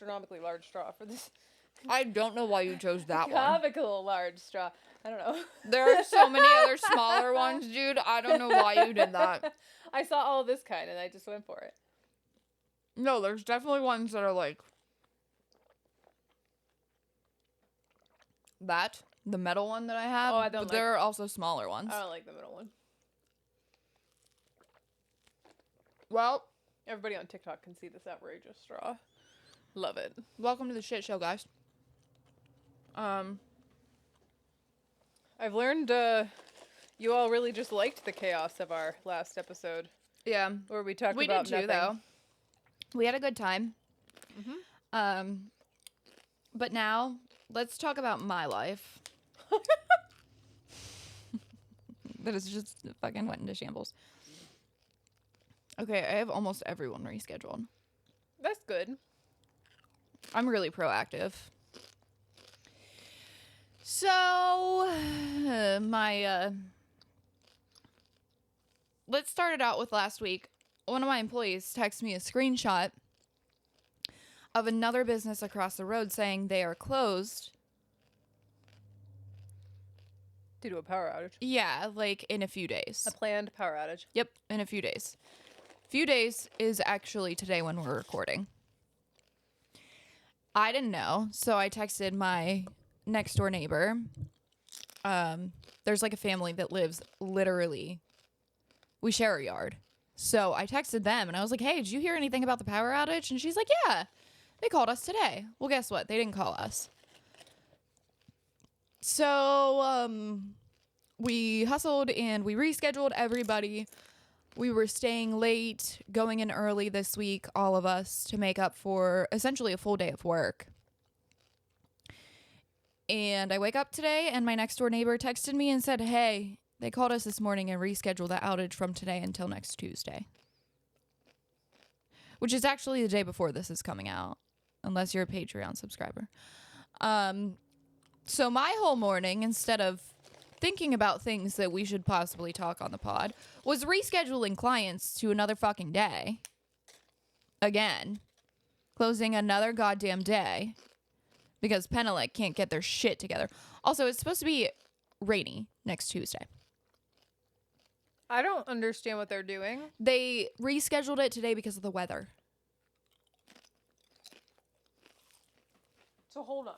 astronomically large straw for this. I don't know why you chose that one. Comical large straw. I don't know. There are so many other smaller ones, dude. I don't know why you did that. I saw all this kind and I just went for it. No, there's definitely ones that are like that. The metal one that I have. Oh, I don't but there are also smaller ones. I don't like the middle one. Well, everybody on TikTok can see this outrageous straw. Love it. Welcome to the shit show, guys. I've learned you all really just liked the chaos of our last episode. Yeah. Where we talked we about did too, nothing. though. We had a good time. Mm-hmm. But now, let's talk about my life. That is just fucking went into shambles. Okay, I have almost everyone rescheduled. That's good. I'm really proactive. So, let's start it out with last week. One of my employees texted me a screenshot of another business across the road saying they are closed. Due to a power outage. Yeah, like in a few days. A planned power outage. Yep, in a few days. Few days is actually today when we're recording. I didn't know, so I texted my next door neighbor. There's like a family that lives literally, we share a yard. So I texted them and I was like, hey, did you hear anything about the power outage? And she's like, yeah, they called us today. Well, guess what? They didn't call us. So we hustled and we rescheduled everybody. We were staying late, going in early this week, all of us, to make up for essentially a full day of work. And I wake up today and my next door neighbor texted me and said, hey, they called us this morning and rescheduled the outage from today until next Tuesday. Which is actually the day before this is coming out, unless you're a Patreon subscriber. So my whole morning, instead of thinking about things that we should possibly talk on the pod, was rescheduling clients to another fucking day. Again. Closing another goddamn day. Because Penelec can't get their shit together. Also, it's supposed to be rainy next Tuesday. I don't understand what they're doing. They rescheduled it today because of the weather. So hold on.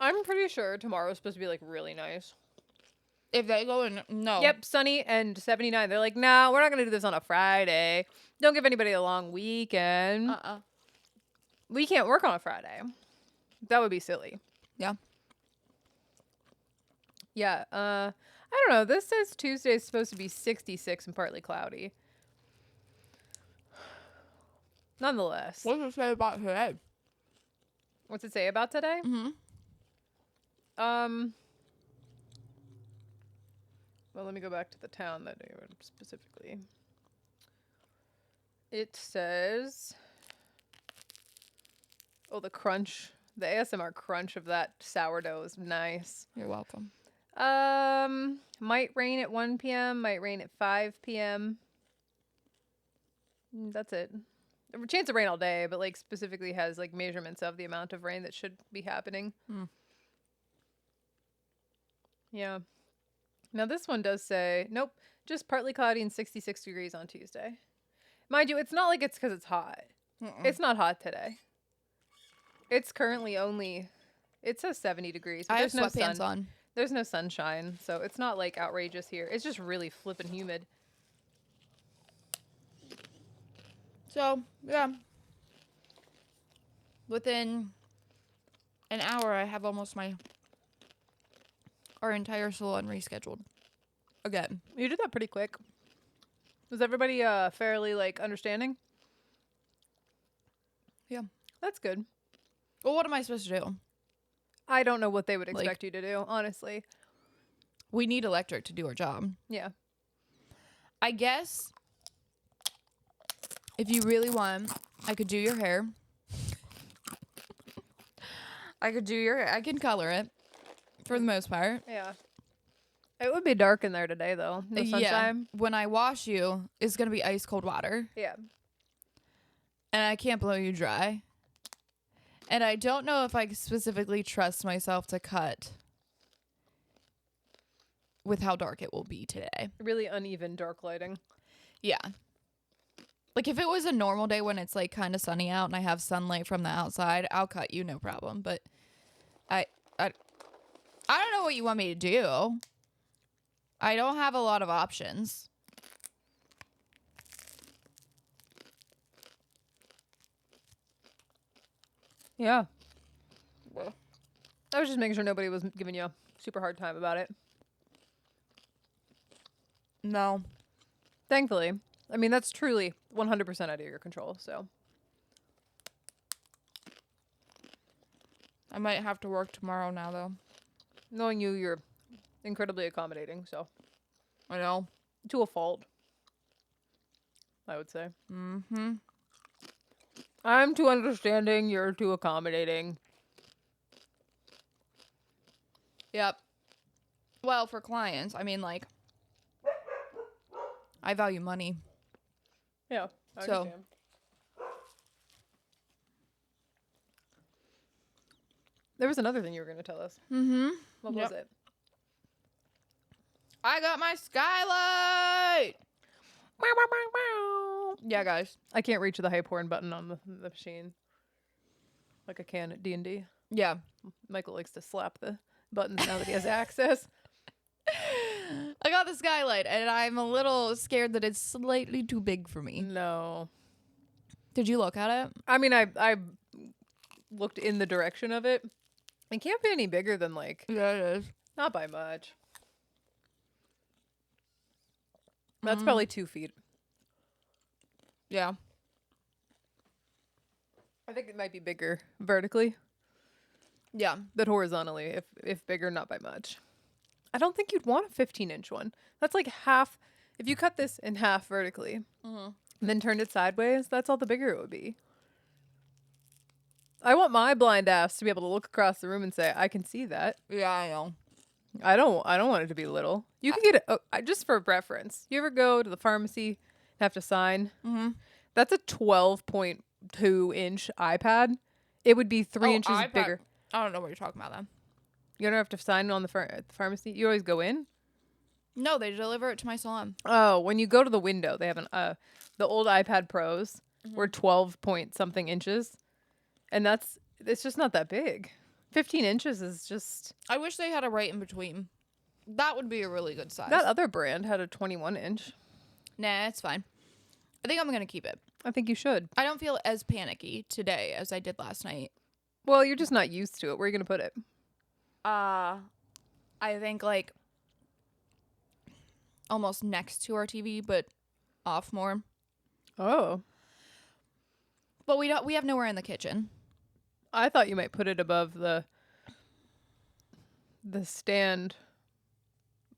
I'm pretty sure tomorrow's supposed to be, like, really nice. If they go in, no. Yep, sunny and 79. They're like, no, we're not going to do this on a Friday. Don't give anybody a long weekend. We can't work on a Friday. That would be silly. Yeah. Yeah, I don't know. This says Tuesday is supposed to be 66 and partly cloudy. Nonetheless. What does it say about today? What's it say about today? Mm-hmm. Well, let me go back to the town that they were specifically. It says, oh, the crunch, the ASMR crunch of that sourdough is nice. You're welcome. Might rain at 1 p.m., might rain at 5 p.m. That's it. Chance of rain all day, but like specifically has like measurements of the amount of rain that should be happening. Yeah. Now this one does say, nope, just partly cloudy and 66 degrees on Tuesday. Mind you, it's not like it's because it's hot. It's not hot today. It's currently only, it says 70 degrees. But I have there's no sweatpants sun. on. There's no sunshine, so it's not like outrageous here. It's just really flippin' humid. So, yeah. Within an hour, I have almost our entire salon rescheduled. Again. You did that pretty quick. Was everybody fairly like understanding? Yeah. That's good. Well, what am I supposed to do? I don't know what they would expect you to do, honestly. We need electric to do our job. Yeah. I guess if you really want, I could do your hair. I can color it for the most part. Yeah. It would be dark in there today, though. No sunshine. Yeah. When I wash you, it's going to be ice cold water. Yeah. And I can't blow you dry. And I don't know if I specifically trust myself to cut with how dark it will be today. Really uneven dark lighting. Yeah. Like, if it was a normal day when it's, like, kind of sunny out and I have sunlight from the outside, I'll cut you, no problem. But I don't know what you want me to do. I don't have a lot of options. Yeah. I was just making sure nobody was giving you a super hard time about it. No. Thankfully. I mean, that's truly 100% out of your control, so. I might have to work tomorrow now, though. Knowing you, you're incredibly accommodating, so. I know. To a fault, I would say. Mm-hmm. I'm too understanding, you're too accommodating. Yep. Well, for clients, I mean, like, I value money. Yeah, I So- understand. There was another thing you were going to tell us. Mm-hmm. What Yep. was it? I got my skylight! Yeah, guys. I can't reach the hype horn button on the machine like I can at D&D. Yeah. Michael likes to slap the buttons now that he has access. I got the skylight, and I'm a little scared that it's slightly too big for me. No. Did you look at it? I mean, I looked in the direction of it. It can't be any bigger than, like, Yeah, it is. not by much. That's probably 2 feet. Yeah. I think it might be bigger vertically, Yeah. but horizontally, if bigger, not by much. I don't think you'd want a 15-inch one. That's like half. If you cut this in half vertically and then turned it sideways, that's all the bigger it would be. I want my blind ass to be able to look across the room and say, I can see that. Yeah, I know. I don't want it to be little. You can get it just for reference. You ever go to the pharmacy and have to sign? Mm-hmm. That's a 12.2-inch iPad. It would be 3 inches iPad. bigger. I don't know what you're talking about then. You don't have to sign on the pharmacy. You always go in. No, they deliver it to my salon. Oh, when you go to the window, they have the old iPad Pros were 12 point something inches, and it's just not that big. 15 inches is just. I wish they had a right in between. That would be a really good size. That other brand had a 21-inch. Nah, it's fine. I think I'm going to keep it. I think you should. I don't feel as panicky today as I did last night. Well, you're just not used to it. Where are you gonna put it? I think like almost next to our TV, but off more. Oh, But we have nowhere in the kitchen. I thought you might put it above the stand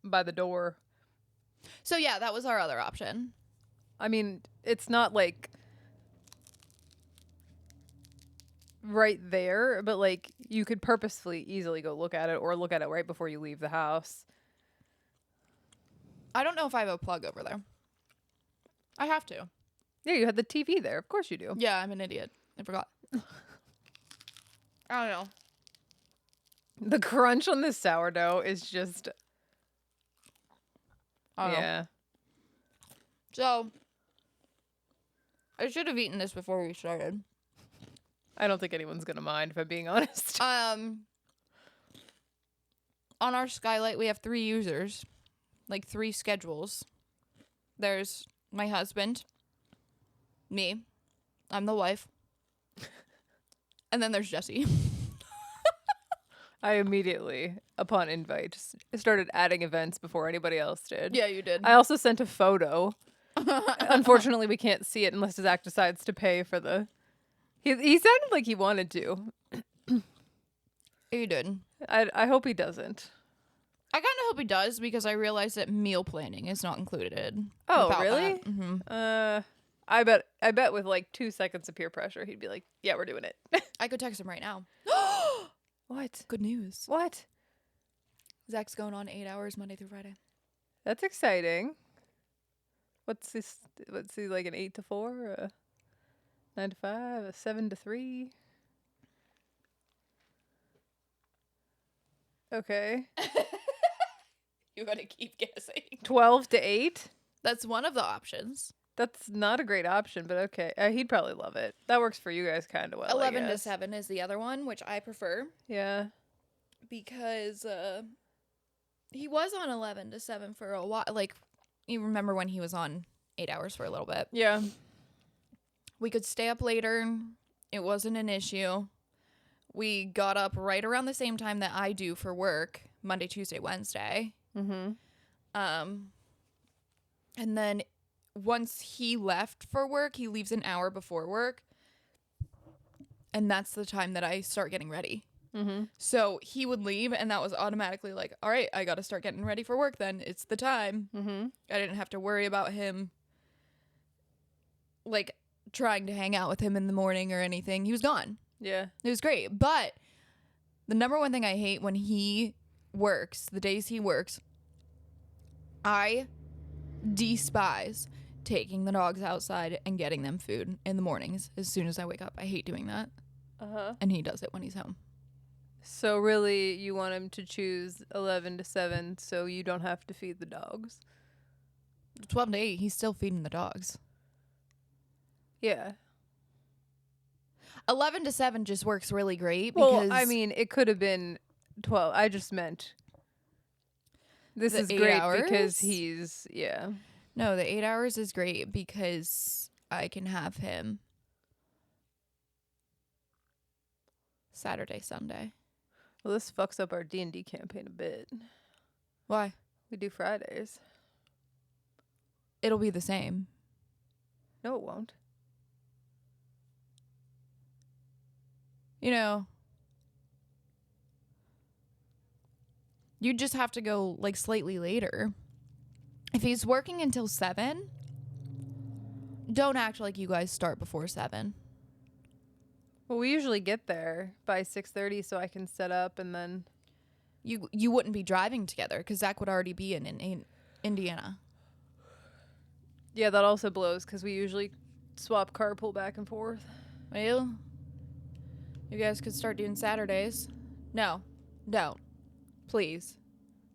by the door. So yeah, that was our other option. I mean, it's not like right there, but like you could purposefully easily go look at it or look at it right before you leave the house. I don't know if I have a plug over there. I have to. Yeah, you had the TV there. Of course you do. Yeah, I'm an idiot. I forgot. I don't know. The crunch on this sourdough is just I don't know. yeah. So I should have eaten this before we started. I don't think anyone's gonna mind if I'm being honest. On our skylight, we have 3 users, like 3 schedules. There's my husband, me, I'm the wife, and then there's Jesse. I immediately, upon invite, started adding events before anybody else did. Yeah, you did. I also sent a photo. Unfortunately, we can't see it unless Zach decides to pay for the. He sounded like he wanted to. You did. I hope he doesn't. I kind of hope he does because I realized that meal planning is not included. Oh, without really? that. Mm-hmm. I bet with like 2 seconds of peer pressure, he'd be like, "Yeah, we're doing it." I could text him right now. What? Good news. What? Zach's going on 8 hours Monday through Friday. That's exciting. What's this? What's he like, an 8 to 4, a 9 to 5, a 7 to 3? Okay. You gotta keep guessing. 12 to 8? That's one of the options. That's not a great option, but okay. He'd probably love it. That works for you guys kind of well, 11 I to guess. 7 is the other one, which I prefer. Yeah. Because he was on 11 to 7 for a while. Like, you remember when he was on 8 hours for a little bit. Yeah. We could stay up later. It wasn't an issue. We got up right around the same time that I do for work, Monday, Tuesday, Wednesday. Mm-hmm. And then once he left for work, he leaves an hour before work. And that's the time that I start getting ready. Mm-hmm. So he would leave, and that was automatically like, all right, I got to start getting ready for work then. It's the time. Mm-hmm. I didn't have to worry about him, like, trying to hang out with him in the morning or anything. He was gone. Yeah. It was great. But the number one thing I hate when he works, the days he works, I despise taking the dogs outside and getting them food in the mornings as soon as I wake up. I hate doing that. Uh-huh. And he does it when he's home. So really, you want him to choose 11 to 7 so you don't have to feed the dogs? 12 to 8, he's still feeding the dogs. Yeah. 11 to 7 just works really great because... Well, I mean, it could have been 12. I just meant... This is 8 great hours? because he's... Yeah. No, the 8 hours is great because I can have him Saturday, Sunday. Well, this fucks up our D&D campaign a bit. Why? We do Fridays. It'll be the same. No, it won't. You know, you just have to go like slightly later. If he's working until 7, don't act like you guys start before 7. Well, we usually get there by 6:30 so I can set up and then... You wouldn't be driving together because Zach would already be in Indiana. Yeah, that also blows because we usually swap carpool back and forth. Well, you guys could start doing Saturdays. No, don't. Please.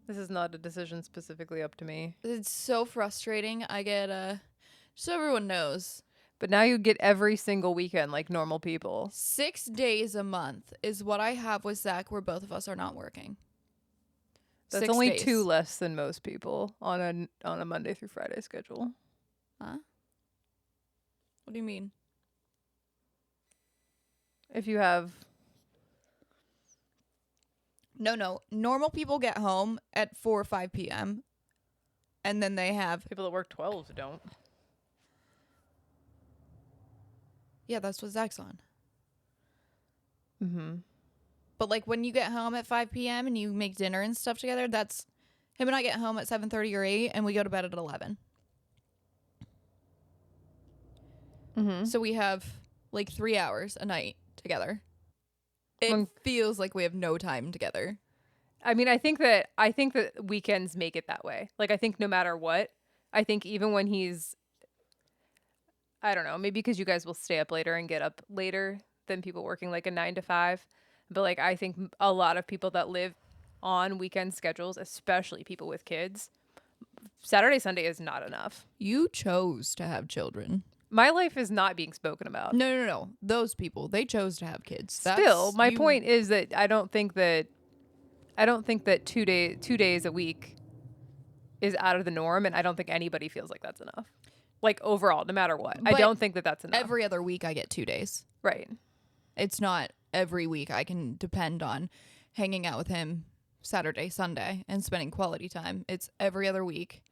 This is not a decision specifically up to me. It's so frustrating. I get, so everyone knows. But now you get every single weekend like normal people. 6 days a month is what I have with Zach where both of us are not working. That's 6 only days. 2 less than most people on a Monday through Friday schedule. Huh? What do you mean? If you have... No. Normal people get home at 4 or 5 p.m. And then they have... People that work 12s don't. Yeah, that's what Zach's on. Mm-hmm. But, like, when you get home at 5 p.m. and you make dinner and stuff together, that's... Him and I get home at 7:30 or 8, and we go to bed at 11. Mm-hmm. So we have, like, 3 hours a night together. It feels like we have no time together. I mean, I think that weekends make it that way. Like, I think no matter what, I think even when he's... I don't know, maybe because you guys will stay up later and get up later than people working like a 9 to 5. But like, I think a lot of people that live on weekend schedules, especially people with kids, Saturday, Sunday is not enough. You chose to have children. My life is not being spoken about. No. Those people, they chose to have kids. Still, my point is that I don't think that 2 days a week is out of the norm, and I don't think anybody feels like that's enough. Like, overall, no matter what. But I don't think that that's enough. Every other week I get 2 days. Right. It's not every week I can depend on hanging out with him Saturday, Sunday, and spending quality time. It's every other week.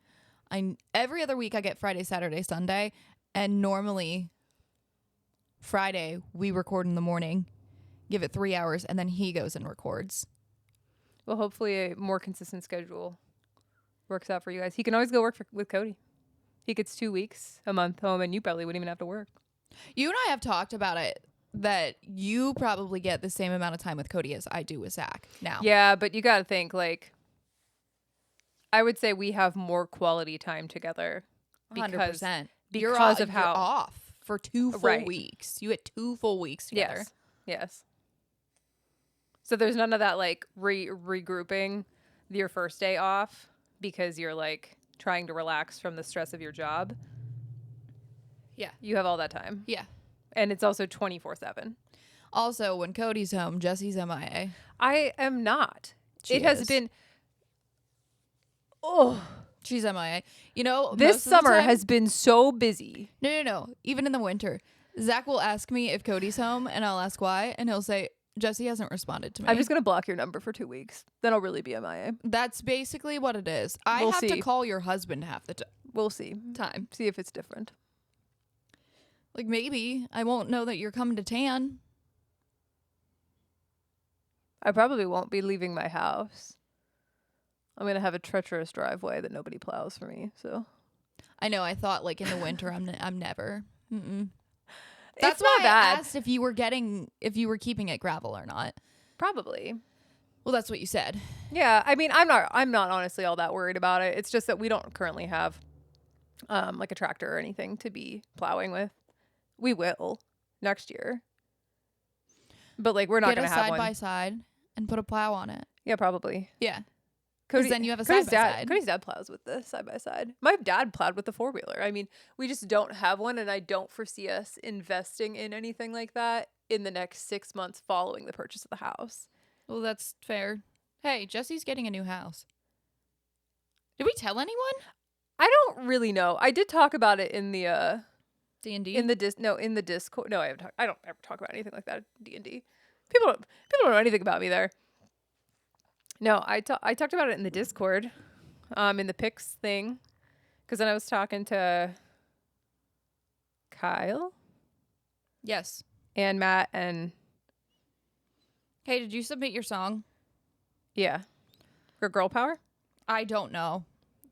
Every other week I get Friday, Saturday, Sunday, and normally Friday we record in the morning, give it 3 hours, and then he goes and records. Well, hopefully a more consistent schedule works out for you guys. He can always go work with Cody. He gets 2 weeks a month home, and you probably wouldn't even have to work. You and I have talked about it, that you probably get the same amount of time with Cody as I do with Zach now. Yeah, but you got to think, like, I would say we have more quality time together. 100%. Because of how... You're off for 2 full weeks. You get 2 full weeks together. Yes. So there's none of that like regrouping your first day off because you're like trying to relax from the stress of your job. Yeah. You have all that time. Yeah. And it's also 24/7. Also, when Cody's home, Jesse's MIA. I am not. She it has is. been. Oh, She's MIA. You know, this most of the summer time- has been so busy. No. Even in the winter, Zach will ask me if Cody's home, and I'll ask why, and he'll say Jesse hasn't responded to me. I'm just gonna block your number for 2 weeks. Then I'll really be MIA. That's basically what it is. I We'll have to see. call your husband half the We'll see. time. See if it's different. Like maybe I won't know that you're coming to tan. I probably won't be leaving my house. I'm gonna have a treacherous driveway that nobody plows for me. So I know. I thought like in the winter, I'm never. Mm-mm. It's That's not why bad. I asked if you were keeping it gravel or not. Probably. Well, that's what you said. Yeah, I mean, I'm not honestly all that worried about it. It's just that we don't currently have like a tractor or anything to be plowing with. We will next year. But like we're not Get going a to have side one. by side and put a plow on it. Yeah, probably. Yeah. Because then you have a Cody's side-by-side. Cody's dad plows with the side by side. My dad plowed with the 4-wheeler. I mean, we just don't have one, and I don't foresee us investing in anything like that in the next 6 months following the purchase of the house. Well, that's fair. Hey, Jesse's getting a new house. Did we tell anyone? I don't really know. I did talk about it in the D&D? in the Discord. No, I don't ever talk about anything like that at D&D. People don't know anything about me there. No, I talked about it in the Discord, in the pics thing, because then I was talking to Kyle Yes. and Matt and Hey, did you submit your song? yeah, for Girl Power. I don't know.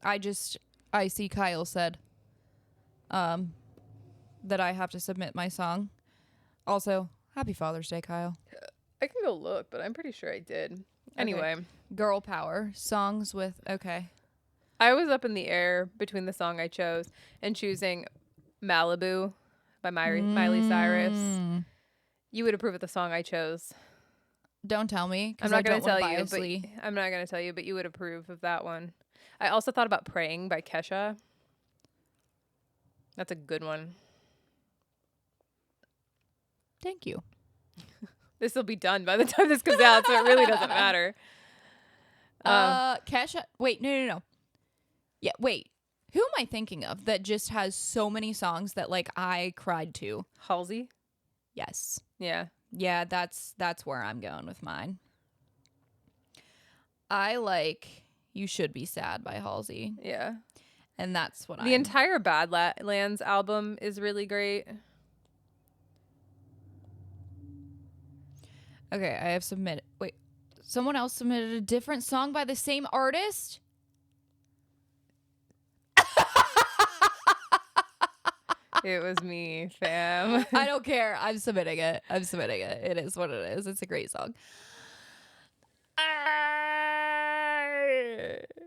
I see Kyle said that I have to submit my song. Also, happy Father's Day, Kyle. I can go look, but I'm pretty sure I did. Anyway, Girl Power songs with okay. I was up in the air between the song I chose and choosing Malibu by Miley Cyrus. You would approve of the song I chose. Don't tell me. I'm not going to tell you, but I'm not going to tell you, but you would approve of that one. I also thought about Praying by Kesha. That's a good one. Thank you. This will be done by the time this comes out, so it really doesn't matter. Kesha. Wait, no. Yeah, wait. Who am I thinking of that just has so many songs that like I cried to? Halsey? Yes. Yeah. Yeah, that's where I'm going with mine. I like You Should Be Sad by Halsey. Yeah. And that's what The entire Badlands album is really great. Okay, I have submitted. Wait, someone else submitted a different song by the same artist? It was me, fam. I don't care. I'm submitting it. It is what it is. It's a great song.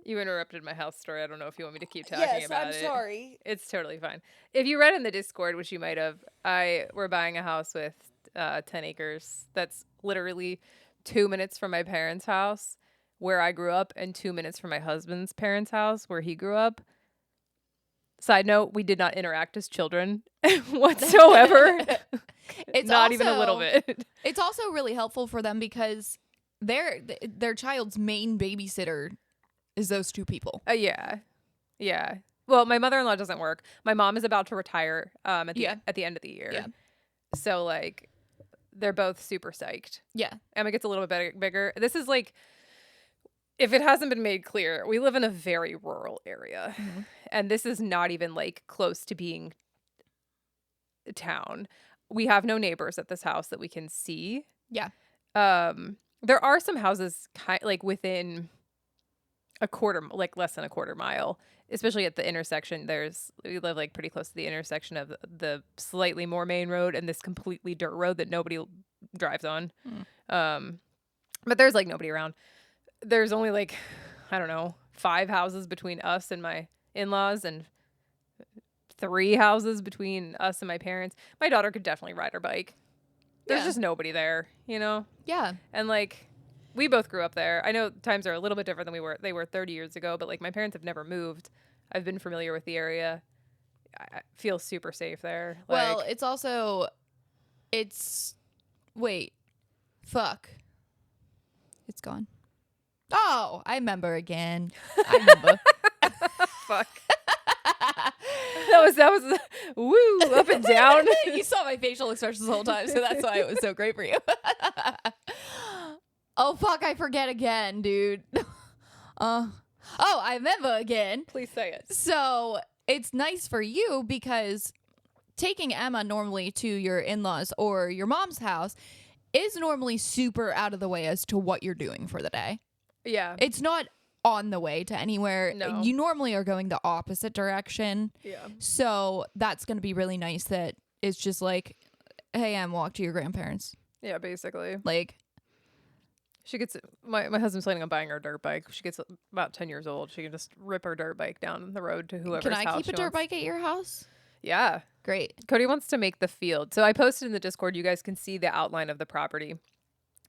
You interrupted my house story. I don't know if you want me to keep talking about it. sorry. It's totally fine. If you read in the Discord, which you might have, we're buying a house with 10 acres. That's literally 2 minutes from my parents' house where I grew up and 2 minutes from my husband's parents' house where he grew up. Side note, we did not interact as children whatsoever. It's not even a also- little bit. It's also really helpful for them because their child's main babysitter is those two people. Yeah. Well, my mother-in-law doesn't work. My mom is about to retire at the end of the year. Yeah. So like they're both super psyched. Yeah. Emma gets a little bit bigger. This is like, if it hasn't been made clear, we live in a very rural area. Mm-hmm. And this is not even like close to being a town. We have no neighbors at this house that we can see. Yeah. There are some houses like within less than a quarter mile, especially at the intersection. We live like pretty close to the intersection of the slightly more main road and this completely dirt road that nobody drives on. But there's like nobody around. There's only like, I don't know, 5 houses between us and my in-laws and 3 houses between us and my parents. My daughter could definitely ride her bike. There's Yeah. just nobody there, you know? Yeah. And like, we both grew up there. I know times are a little bit different than they were 30 years ago, but like my parents have never moved. I've been familiar with the area. I feel super safe there. Well, Like, it's also, wait, fuck. It's gone. Oh, I remember again. I remember. fuck. that was woo, up and down. You saw my facial expressions the whole time, so that's why it was so great for you. Oh, fuck, I forget again, dude. Oh, I remember again. Please say it. So it's nice for you because taking Emma normally to your in-laws or your mom's house is normally super out of the way as to what you're doing for the day. Yeah. It's not on the way to anywhere. No. You normally are going the opposite direction. Yeah. So that's going to be really nice that it's just like, hey, Em, walk to your grandparents. Yeah, basically. Like, She gets my husband's planning on buying her dirt bike. She gets about 10 years old. She can just rip her dirt bike down the road to whoever's can I house keep a she dirt wants. bike at your house? Yeah. Great. Cody wants to make the field. So I posted in the Discord. You guys can see the outline of the property.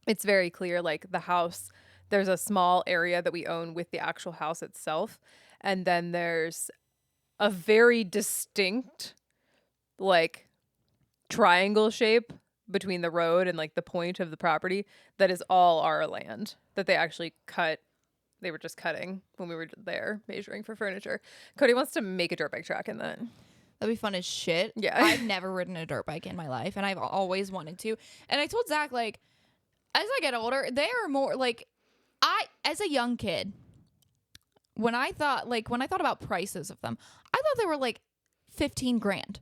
It's very clear. Like the house, there's a small area that we own with the actual house itself. And then there's a very distinct, like, triangle shape between the road and like the point of the property that is all our land that they actually cut. They were just cutting when we were there measuring for furniture. Cody wants to make a dirt bike track in that. That'd be fun as shit. Yeah. I've never ridden a dirt bike in my life, and I've always wanted to. And I told Zach, like, as I get older, they are more like, as a young kid, when I thought about prices of them, I thought they were like 15 grand.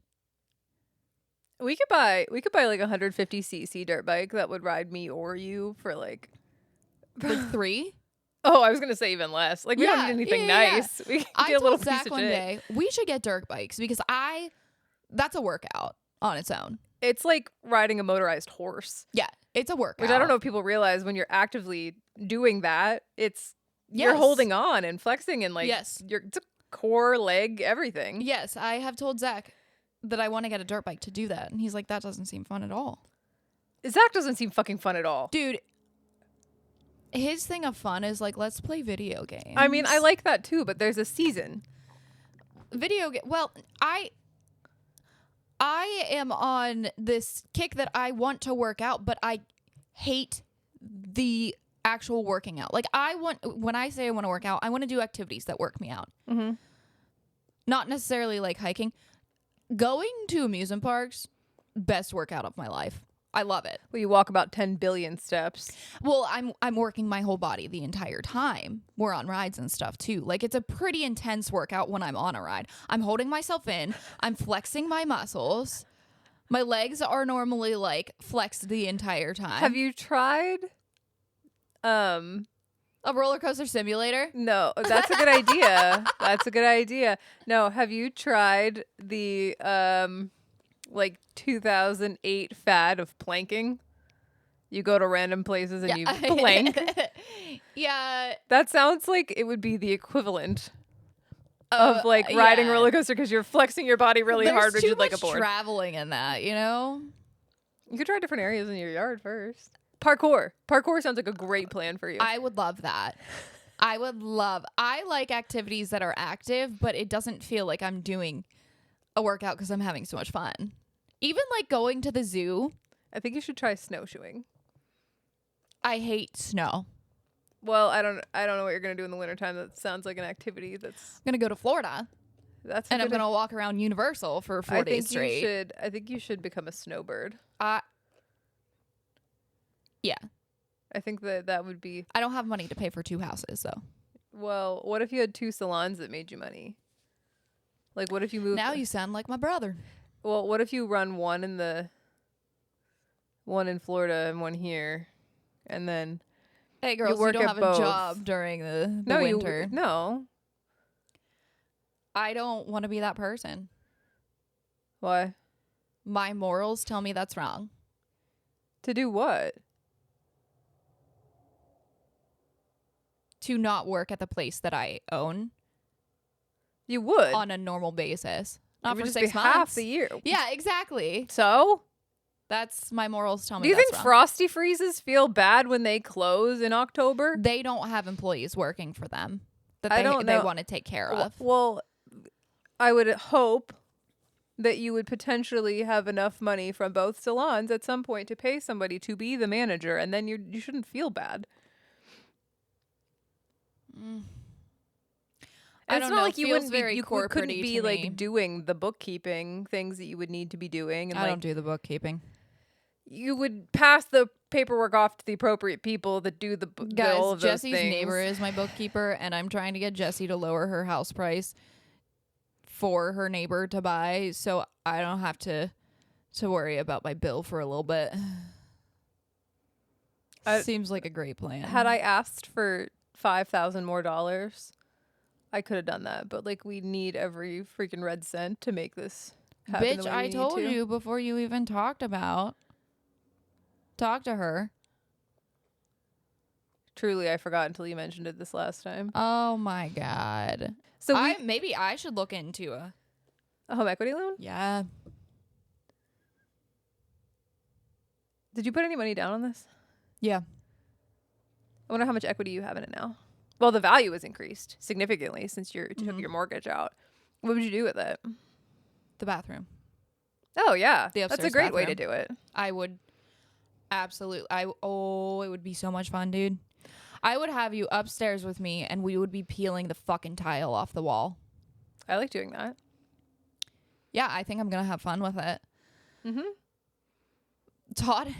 We could buy like a 150cc dirt bike that would ride me or you for like Like 3. Oh, I was gonna say even less. Like we don't need anything nice. We can I get a little told Zach piece of one shit. day we should get dirt bikes because that's a workout on its own. It's like riding a motorized horse, Yeah, it's a workout. which I don't know if people realize when you're actively doing that. You're Yes. holding on and flexing and like Yes. it's a core, leg, everything. Yes, I have told Zach that I want to get a dirt bike to do that, and he's like, that doesn't seem fun at all. Zach doesn't seem fucking fun at all. Dude, his thing of fun is like, let's play video games. I mean, I like that too, but there's a season. Well, I am on this kick that I want to work out, but I hate the actual working out. Like when I say I want to work out, I want to do activities that work me out. Mm-hmm. Not necessarily like hiking. Going to amusement parks, best workout of my life. I love it. Well, you walk about 10 billion steps. Well, I'm working my whole body the entire time. We're on rides and stuff too. Like it's a pretty intense workout when I'm on a ride. I'm holding myself in. I'm flexing my muscles. My legs are normally like flexed the entire time. Have you tried? A roller coaster simulator? No, that's a good idea. That's a good idea. No, have you tried the like 2008 fad of planking? You go to random places and you plank. Yeah. That sounds like it would be the equivalent of like riding a yeah. roller coaster because you're flexing your body really hard, which There's is like a too much board. traveling in that, you know? You could try different areas in your yard first. Parkour sounds like a great plan for you. I would love that. I like activities that are active, but it doesn't feel like I'm doing a workout because I'm having so much fun. Even like going to the zoo. I think you should try snowshoeing. I hate snow. Well, I don't know what you're gonna do in the wintertime. That sounds like an activity I'm gonna go to Florida that's and I'm gonna walk around Universal for 4 days straight. I think you should become a snowbird. Yeah. I think that would be. I don't have money to pay for 2 houses, though. Well, what if you had 2 salons that made you money? Like, what if you moved? Now you sound like my brother. Well, what if you run one in Florida and one here, and then Hey, girls, you work don't at have both. a job during the no, winter. no. I don't want to be that person. Why? My morals tell me that's wrong. To do what? To not work at the place that I own You would. on a normal basis. It Not would for just 6 be months. half the year. Yeah, exactly. So That's my morals tell me Do you that's think wrong. Frosty Freezes feel bad when they close in October? They don't have employees working for them that I they don't know. want to take care of. Well, I would hope that you would potentially have enough money from both salons at some point to pay somebody to be the manager, and then you shouldn't feel bad. I It's don't not know. like you Feels wouldn't very be, you couldn't corporate-y be to like me. doing the bookkeeping things that you would need to be doing, and I like don't do the bookkeeping. you would pass the paperwork off to the appropriate people that do all Guys, of those Jesse's things. neighbor is my bookkeeper, and I'm trying to get Jessie to lower her house price for her neighbor to buy, so I don't have to worry about my bill for a little bit. Seems like a great plan. Had I asked for $5,000 more, I could have done that. But like, we need every freaking red cent to make this happen. Bitch, I told you before you even talk to her. Truly, I forgot until you mentioned it this last time. Oh my god. So maybe I should look into a home equity loan? Yeah. Did you put any money down on this? Yeah. I wonder how much equity you have in it now. Well, the value has increased significantly since you took your mortgage out. What would you do with it? The bathroom. Oh, yeah. The That's a upstairs great way to bathroom. do it. I would absolutely. It would be so much fun, dude. I would have you upstairs with me, and we would be peeling the fucking tile off the wall. I like doing that. Yeah, I think I'm gonna have fun with it. Todd,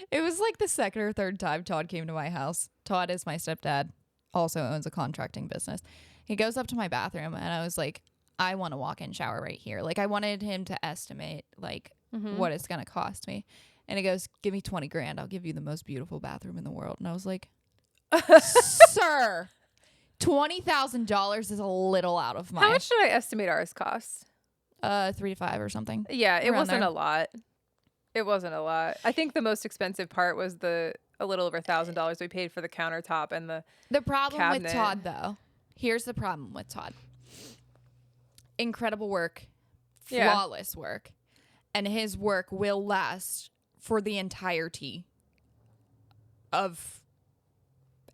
it was like the second or third time Todd came to my house. Todd is my stepdad, also owns a contracting business. He goes up to my bathroom, and I was like, I want to walk in shower right here. Like, I wanted him to estimate like what it's gonna cost me. And he goes, give me 20 grand. I'll give you the most beautiful bathroom in the world. And I was like, sir, $20,000 is a little out of my. How much did I estimate ours cost? 3 to 5 or something. Yeah, it Around wasn't there. a lot. It wasn't a lot. I think the most expensive part was a little over $1,000 we paid for the countertop and the problem cabinet. with Todd, though. Here's the problem with Todd. Incredible work, flawless work, and his work will last for the entirety of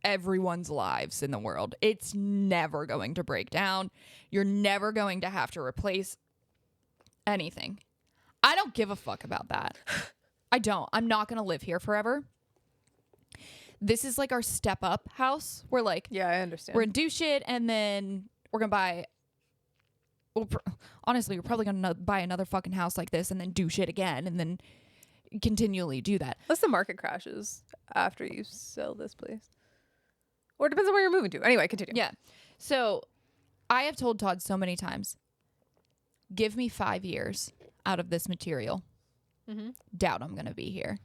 everyone's lives in the world. It's never going to break down. You're never going to have to replace anything. I don't give a fuck about that. I don't. I'm not going to live here forever. This is like our step up house. We're like, yeah, I understand. we're going to do shit, and then we're going to buy. Well, honestly, we're probably going to buy another fucking house like this and then do shit again and then continually do that. Unless the market crashes after you sell this place. Or it depends on where you're moving to. Anyway, continue. Yeah. So I have told Todd so many times, give me 5 years out of this material. Doubt I'm going to be here.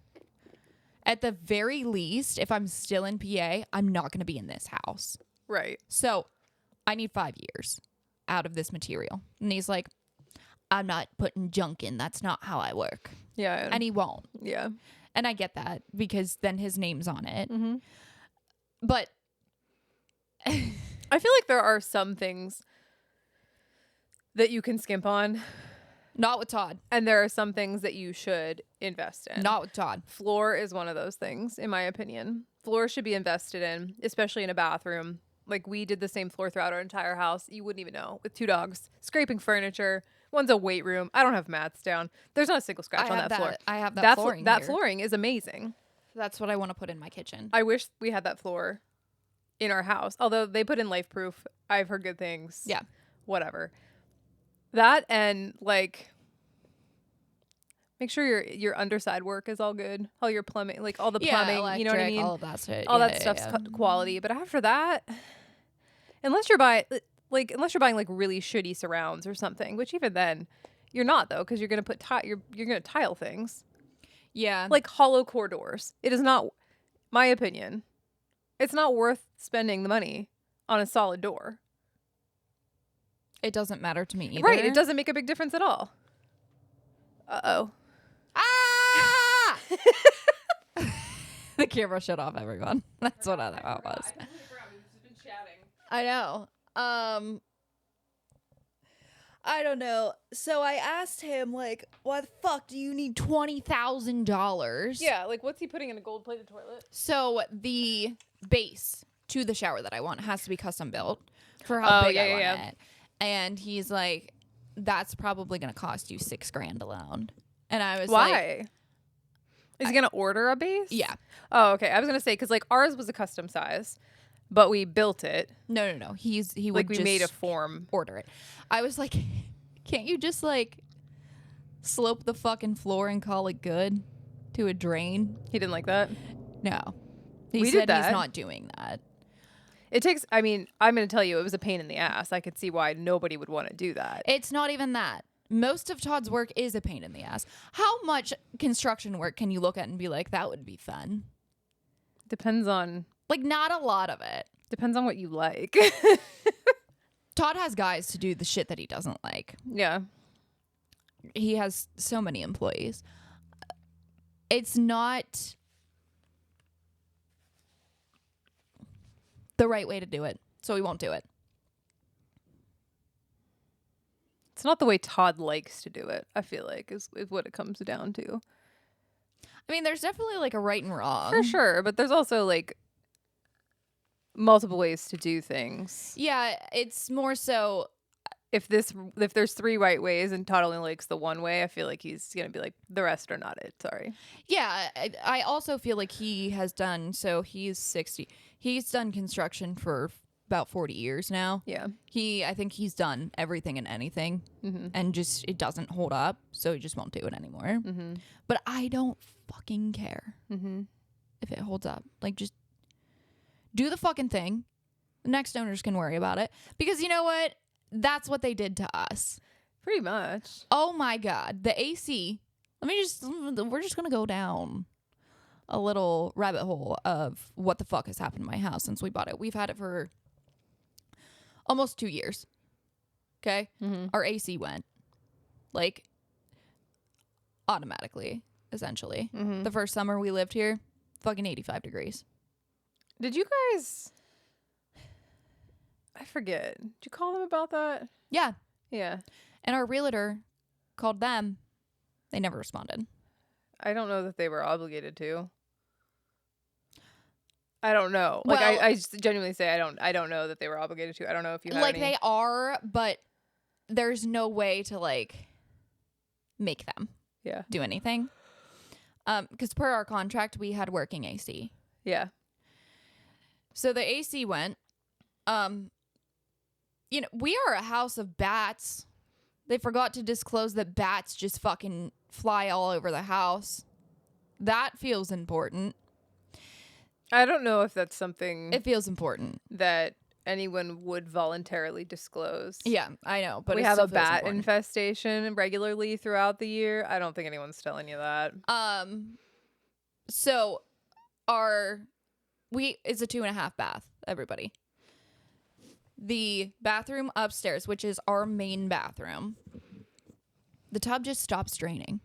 At the very least, if I'm still in PA, I'm not going to be in this house. Right. So I need 5 years out of this material. And he's like, I'm not putting junk in. That's not how I work. Yeah. And he won't. Yeah. And I get that because then his name's on it. But I feel like there are some things that you can skimp on. not with Todd. And there are some things that you should invest in. Not with Todd. Floor is one of those things, in my opinion. Floor should be invested in, especially in a bathroom. Like, we did the same floor throughout our entire house. You wouldn't even know. With 2 dogs, scraping furniture. One's a weight room. I don't have mats down. There's not a single scratch on that floor. I have that flooring That here. flooring is amazing. That's what I want to put in my kitchen. I wish we had that floor in our house. Although they put in Life Proof. I've heard good things. Yeah. Whatever. That and, like, make sure your underside work is all good. All your plumbing, like all the plumbing, electric, you know what I mean? all of that shit. All that stuff's quality. But after that, unless you're buying like really shitty surrounds or something, which even then you're not, though, because you're gonna put you're gonna tile things. Yeah. Like hollow core doors. It is not, my opinion, it's not worth spending the money on a solid door. It doesn't matter to me either. Right. It doesn't make a big difference at all. Uh-oh. Ah! The camera shut off, everyone. That's what I thought it was. I know. I don't know. So I asked him, like, why the fuck do you need $20,000? Yeah, like what's he putting in a gold-plated toilet? So the base to the shower that I want has to be custom built for how big I want it. And he's like, that's probably going to cost you $6,000 alone. And I was like, why? Is he gonna order a base? Yeah. Oh, okay. I was gonna say because like ours was a custom size, but we built it. No. He would Like we just made a form. order it. I was like, can't you just like slope the fucking floor and call it good to a drain? He didn't like that. No. He We said did that. he's not doing that. It takes. I mean, I'm gonna tell you, it was a pain in the ass. I could see why nobody would want to do that. It's not even that. Most of Todd's work is a pain in the ass. How much construction work can you look at and be like, that would be fun? Depends on. Like, not a lot of it. Depends on what you like. Todd has guys to do the shit that he doesn't like. Yeah. He has so many employees. It's not the right way to do it, so we won't do it. It's not the way Todd likes to do it, I feel like, is what it comes down to. I mean, there's definitely like a right and wrong. For sure, but there's also like multiple ways to do things. Yeah, it's more so If there's 3 right ways and Todd only likes the one way, I feel like he's gonna be like, the rest are not it. Sorry. yeah, I also feel like he has done, so he's 60. He's done construction for about 40 years now. Yeah. I think he's done everything and anything, and just it doesn't hold up, so he just won't do it anymore. But I don't fucking care if it holds up. Like, just do the fucking thing. The next owners can worry about it, because you know what? That's what they did to us. Pretty much. Oh my God, the AC. We're just gonna go down a little rabbit hole of what the fuck has happened to my house since we bought it. We've had it for almost 2 years. Okay? Our AC went like automatically, essentially. The first summer we lived here, fucking 85 degrees. Did you guys? I forget. Did you call them about that? Yeah. Yeah. And our realtor called them. They never responded. I don't know that they were obligated to. I don't know. Like, Well, I just genuinely say I don't know that they were obligated to. I don't know if you had like any. they are, but there's no way to like make them do anything. Because per our contract, we had working AC. Yeah. So the AC went. You know, we are a house of bats. They forgot to disclose that bats just fucking fly all over the house. That feels important. I don't know if that's something It feels important. that anyone would voluntarily disclose. Yeah, I know, but we it have still a feels bat important. infestation regularly throughout the year. I don't think anyone's telling you that. So it's a 2.5 bath, everybody. The bathroom upstairs, which is our main bathroom, the tub just stops draining.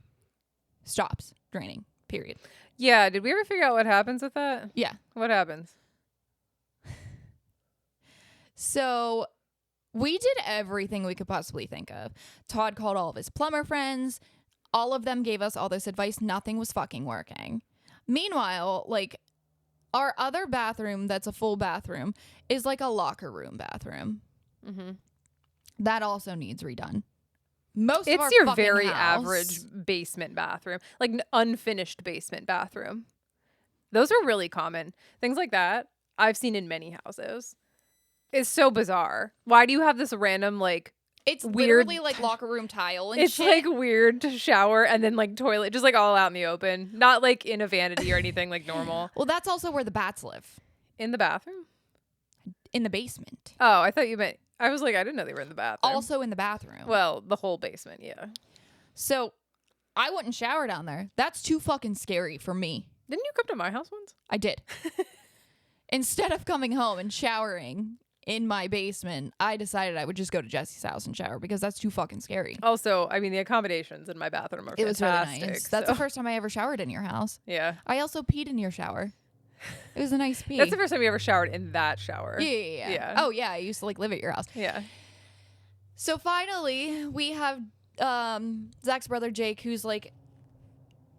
Stops draining, period. Yeah, did we ever figure out what happens with that? Yeah. What happens? So we did everything we could possibly think of. Todd called all of his plumber friends. All of them gave us all this advice. Nothing was fucking working. Meanwhile, like, our other bathroom that's a full bathroom is like a locker room bathroom. That also needs redone. Most of our It's your fucking very house- average basement bathroom, like unfinished basement bathroom. Those are really common. Things like that I've seen in many houses. It's so bizarre. Why do you have this random like It's weird literally like locker room tile and it's shit. like weird to shower and then like toilet just like all out in the open, not like in a vanity or anything like normal. Well, that's also where the bats live, In the bathroom? in the basement. Oh, I thought you meant I was like I didn't know they were in the bathroom. Also in the bathroom. Well, the whole basement, yeah. So I wouldn't shower down there. That's too fucking scary for me. Didn't you come to my house once? I did. Instead of coming home and showering in my basement, I decided I would just go to Jesse's house and shower because that's too fucking scary. Also, I mean the accommodations in my bathroom are It was really fantastic. nice. That's so- the first time I ever showered in your house. Yeah. I also peed in your shower. It was a nice pee. That's the first time we ever showered in that shower. Yeah. Yeah. Oh, yeah. I used to like live at your house. Yeah. So finally, we have Zach's brother Jake, who's like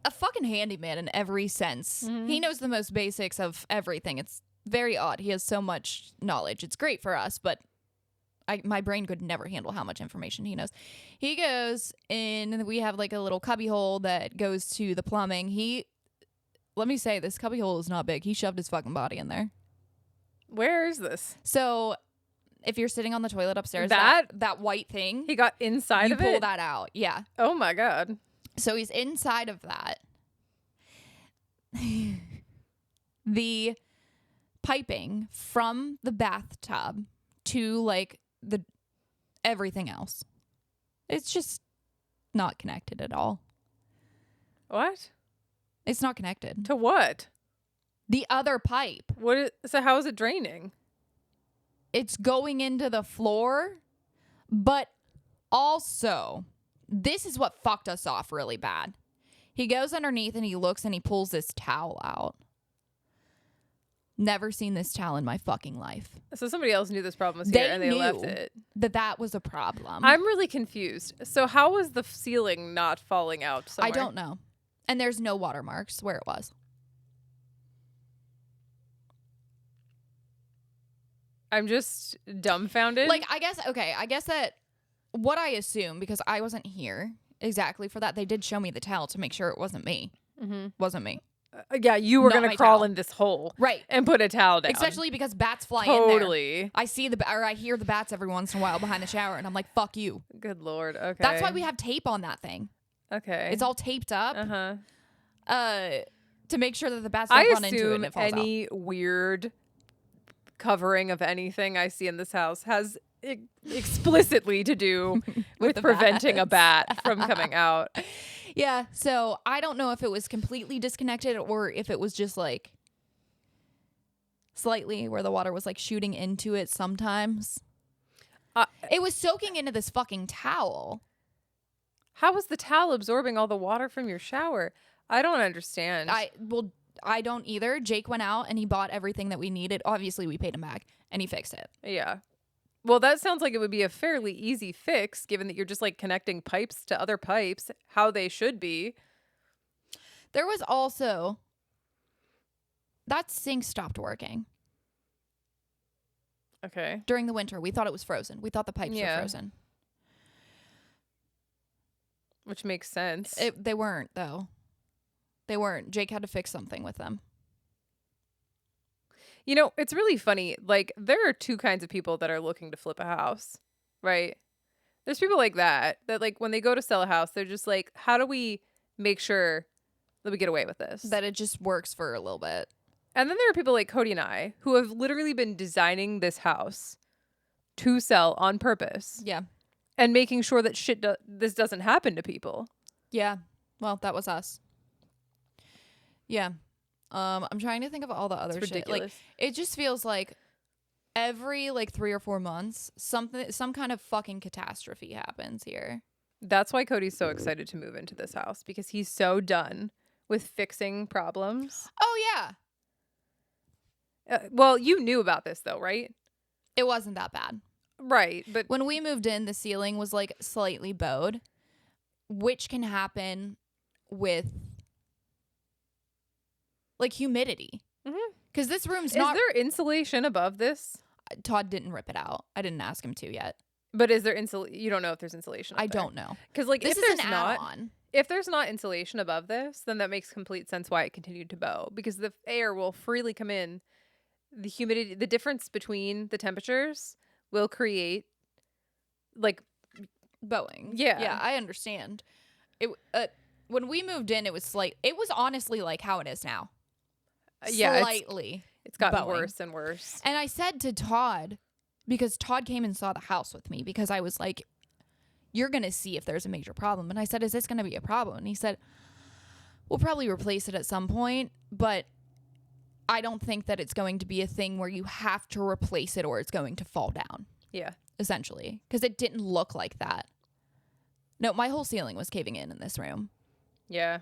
a fucking handyman in every sense. Mm-hmm. He knows the most basics of everything. It's very odd. He has so much knowledge. It's great for us, but my brain could never handle how much information he knows. He goes in, and we have like a little cubby hole that goes to the plumbing. Let me say, this cubby hole is not big. He shoved his fucking body in there. Where is this? So if you're sitting on the toilet upstairs, That white thing, he got inside you of pull it. that out. Yeah. Oh my god. So he's inside of that. The piping from the bathtub to like the everything else, it's just not connected at all. What? It's not connected To what? the other pipe. So how is it draining? It's going into the floor, but also this is what fucked us off really bad. He goes underneath and he looks and he pulls this towel out. Never seen this towel in my fucking life. So somebody else knew this problem was here and they left it. That was a problem. I'm really confused. So how was the ceiling not falling out somewhere? I don't know. And there's no watermarks where it was. I'm just dumbfounded. Like, I guess that what I assume, because I wasn't here exactly for that, they did show me the towel to make sure it wasn't me. Mm-hmm. Wasn't me. Yeah, you were Not going my to crawl towel. in this hole. Right. And put a towel down. Especially because bats fly in there. Totally. I hear the bats every once in a while behind the shower, and I'm like, fuck you. Good Lord. Okay. That's why we have tape on that thing. Okay. It's all taped up. Uh-huh. To make sure that the bats don't run into it assume and it falls any weird covering of anything I see in this house has explicitly to do with the preventing a bats. bat from coming out. Yeah, so I don't know if it was completely disconnected or if it was just like slightly where the water was like shooting into it sometimes. It was soaking into this fucking towel. How was the towel absorbing all the water from your shower? I don't understand. I don't either. Jake went out and he bought everything that we needed. Obviously, we paid him back and he fixed it. Yeah. Well, that sounds like it would be a fairly easy fix, given that you're just like connecting pipes to other pipes, how they should be. There was also that sink stopped working. Okay. During the winter, we thought it was frozen. We thought the pipes were frozen. Which makes sense. They weren't, though. They weren't. Jake had to fix something with them. You know, it's really funny. Like, there are two kinds of people that are looking to flip a house, right? There's people like that, like, when they go to sell a house, they're just like, how do we make sure that we get away with this? That it just works for a little bit. And then there are people like Cody and I who have literally been designing this house to sell on purpose. Yeah. And making sure that this doesn't happen to people. Yeah. Well, that was us. Yeah. I'm trying to think of all the other shit. Like, it just feels like every like 3 or 4 months, some kind of fucking catastrophe happens here. That's why Cody's so excited to move into this house, because he's so done with fixing problems. Oh yeah. Well, you knew about this though, right? It wasn't that bad. Right, but when we moved in, the ceiling was like slightly bowed, which can happen with like humidity. Because this room's Is there insulation above this? Todd didn't rip it out. I didn't ask him to yet. But is there you don't know if there's insulation up I there. don't know. Because like this if is there's an not add-on. If there's not insulation above this, then that makes complete sense why it continued to bow, because the air will freely come in. The humidity, the difference between the temperatures will create like bowing. Yeah. Yeah, I understand. It when we moved in, it was honestly like how it is now. Yeah, slightly. It's gotten bowing. worse and worse. And I said to Todd, because Todd came and saw the house with me, because I was like, you're going to see if there's a major problem. And I said, is this going to be a problem? And he said, we'll probably replace it at some point, but I don't think that it's going to be a thing where you have to replace it or it's going to fall down. Yeah. Essentially. Because it didn't look like that. No, my whole ceiling was caving in this room. Yeah.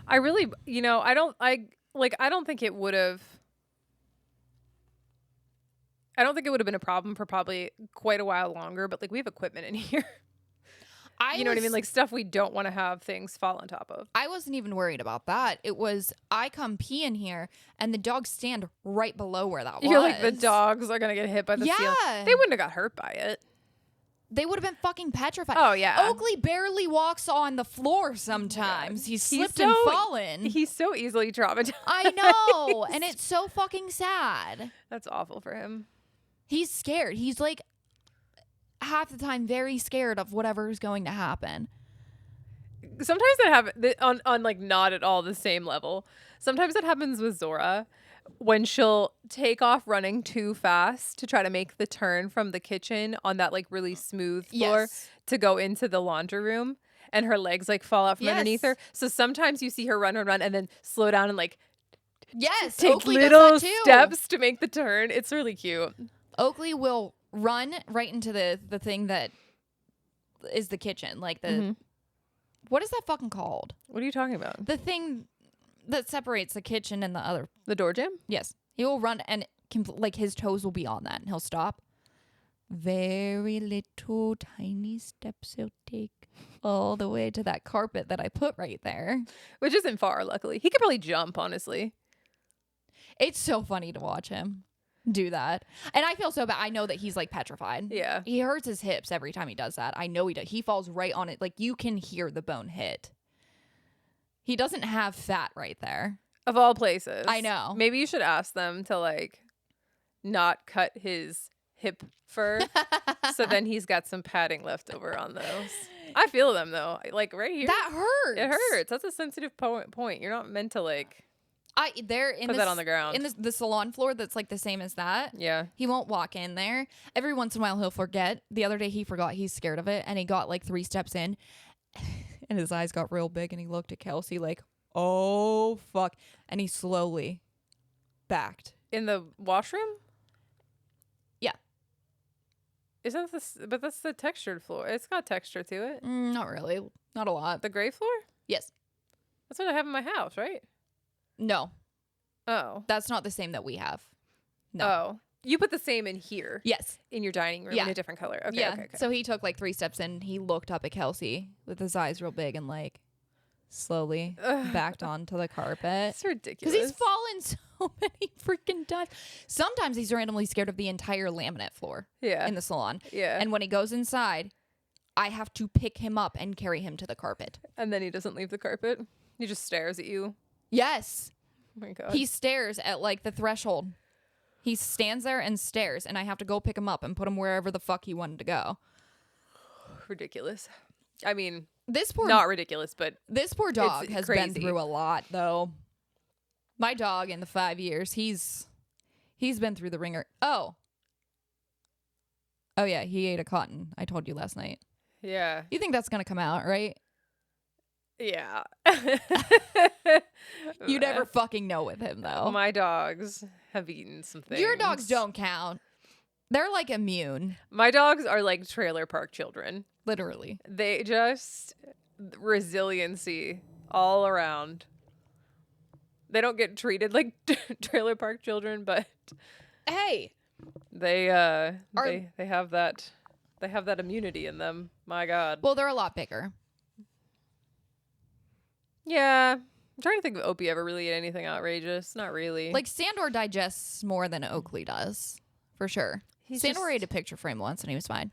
I really, I don't think it would have. I don't think it would have been a problem for probably quite a while longer, but like we have equipment in here. You know what I mean? Like stuff we don't want to have things fall on top of. I wasn't even worried about that. It was I come pee in here and the dogs stand right below where that was. You're like, the dogs are going to get hit by the ceiling. They wouldn't have got hurt by it. They would have been fucking petrified. Oh, yeah. Oakley barely walks on the floor sometimes. He's slipped and fallen. He's so easily traumatized. I know. And it's so fucking sad. That's awful for him. He's scared. He's like half the time very scared of whatever is going to happen. Sometimes that happens on like not at all the same level. Sometimes that happens with Zora when she'll take off running too fast to try to make the turn from the kitchen on that like really smooth floor to go into the laundry room, and her legs like fall out from underneath her. So sometimes you see her run and then slow down and like take Oakley little steps to make the turn. It's really cute. Oakley will run right into the thing that is the kitchen, like the what is that fucking called? What are you talking about? The thing that separates the kitchen and the door jamb? Yes. He will run and like his toes will be on that and he'll stop. Very little tiny steps he'll take all the way to that carpet that I put right there. Which isn't far, luckily. He could probably jump, honestly. It's so funny to watch him do that. And I feel so bad. I know that he's like petrified. Yeah. He hurts his hips every time he does that. I know he does. He falls right on it. Like you can hear the bone hit. He doesn't have fat right there. Of all places. I know. Maybe you should ask them to like not cut his hip fur so then he's got some padding left over on those. I feel them though. Like right here. That hurts. It hurts. That's a sensitive point. You're not meant to like put that on the ground. In the salon floor that's like the same as that. Yeah. He won't walk in there. Every once in a while he'll forget. The other day he forgot. He's scared of it and he got like 3 steps in and his eyes got real big and he looked at Kelsey like, oh fuck. And he slowly backed. In the washroom? Yeah. Isn't this, but that's the textured floor. It's got texture to it. Not really. Not a lot. The gray floor? Yes. That's what I have in my house, right? No. Oh. That's not the same that we have. No. Oh. You put the same in here. Yes. In your dining room in a different color. Okay, yeah. okay. So he took like 3 steps in. He looked up at Kelsey with his eyes real big and like slowly backed onto the carpet. It's ridiculous. Because he's fallen so many freaking times. Sometimes he's randomly scared of the entire laminate floor in the salon. Yeah. And when he goes inside, I have to pick him up and carry him to the carpet. And then he doesn't leave the carpet. He just stares at you. Yes. Oh my God. He stares at like the threshold. He stands there and stares, and I have to go pick him up and put him wherever the fuck he wanted to go. Ridiculous. I mean, not ridiculous, but this poor dog has crazy. been through a lot, though. My dog in the 5 years, he's been through the ringer. Oh yeah, he ate a cotton. I told you last night. Yeah. You think that's gonna come out, right? Yeah. You never fucking know with him, though. My dogs have eaten some things. Your dogs don't count. They're like immune. My dogs are like trailer park children. Literally. They just resiliency all around. They don't get treated like trailer park children, but hey, they have that immunity in them. My God. Well, they're a lot bigger. Yeah. I'm trying to think if Opie ever really ate anything outrageous. Not really. Like Sandor digests more than Oakley does, for sure. Sandor ate a picture frame once and he was fine.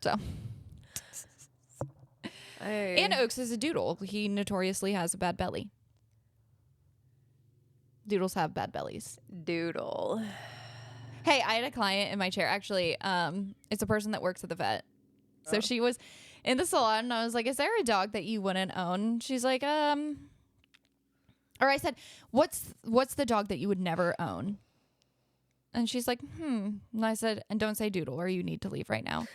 So. And Oaks is a doodle. He notoriously has a bad belly. Doodles have bad bellies. Doodle. Hey, I had a client in my chair. Actually, it's a person that works at the vet. So she was in the salon and I was like, is there a dog that you wouldn't own? She's like, or I said, what's the dog that you would never own? And she's like, And I said, and don't say Doodle or you need to leave right now.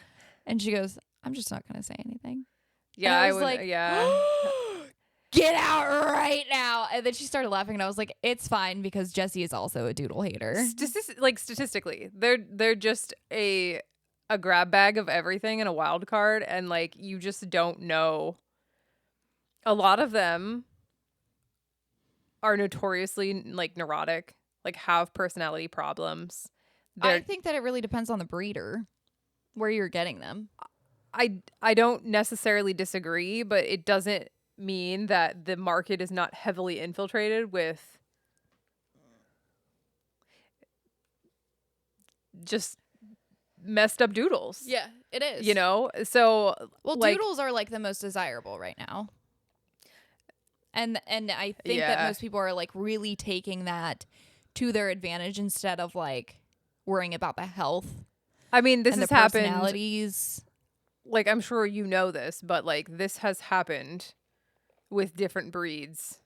And she goes, I'm just not going to say anything. Yeah, I was like, yeah. Get out right now. And then she started laughing and I was like, it's fine because Jessie is also a Doodle hater. Statistically, they're just a grab bag of everything and a wild card, and like you just don't know. A lot of them are notoriously like neurotic, like have personality problems. I think that it really depends on the breeder, where you're getting them. I don't necessarily disagree, but it doesn't mean that the market is not heavily infiltrated with just messed up doodles. Yeah, it is. You know? So well, like, doodles are like the most desirable right now. And I think that most people are like really taking that to their advantage instead of like worrying about the health. I mean, this and has the happened. Personalities. Like, I'm sure you know this, but like this has happened with different breeds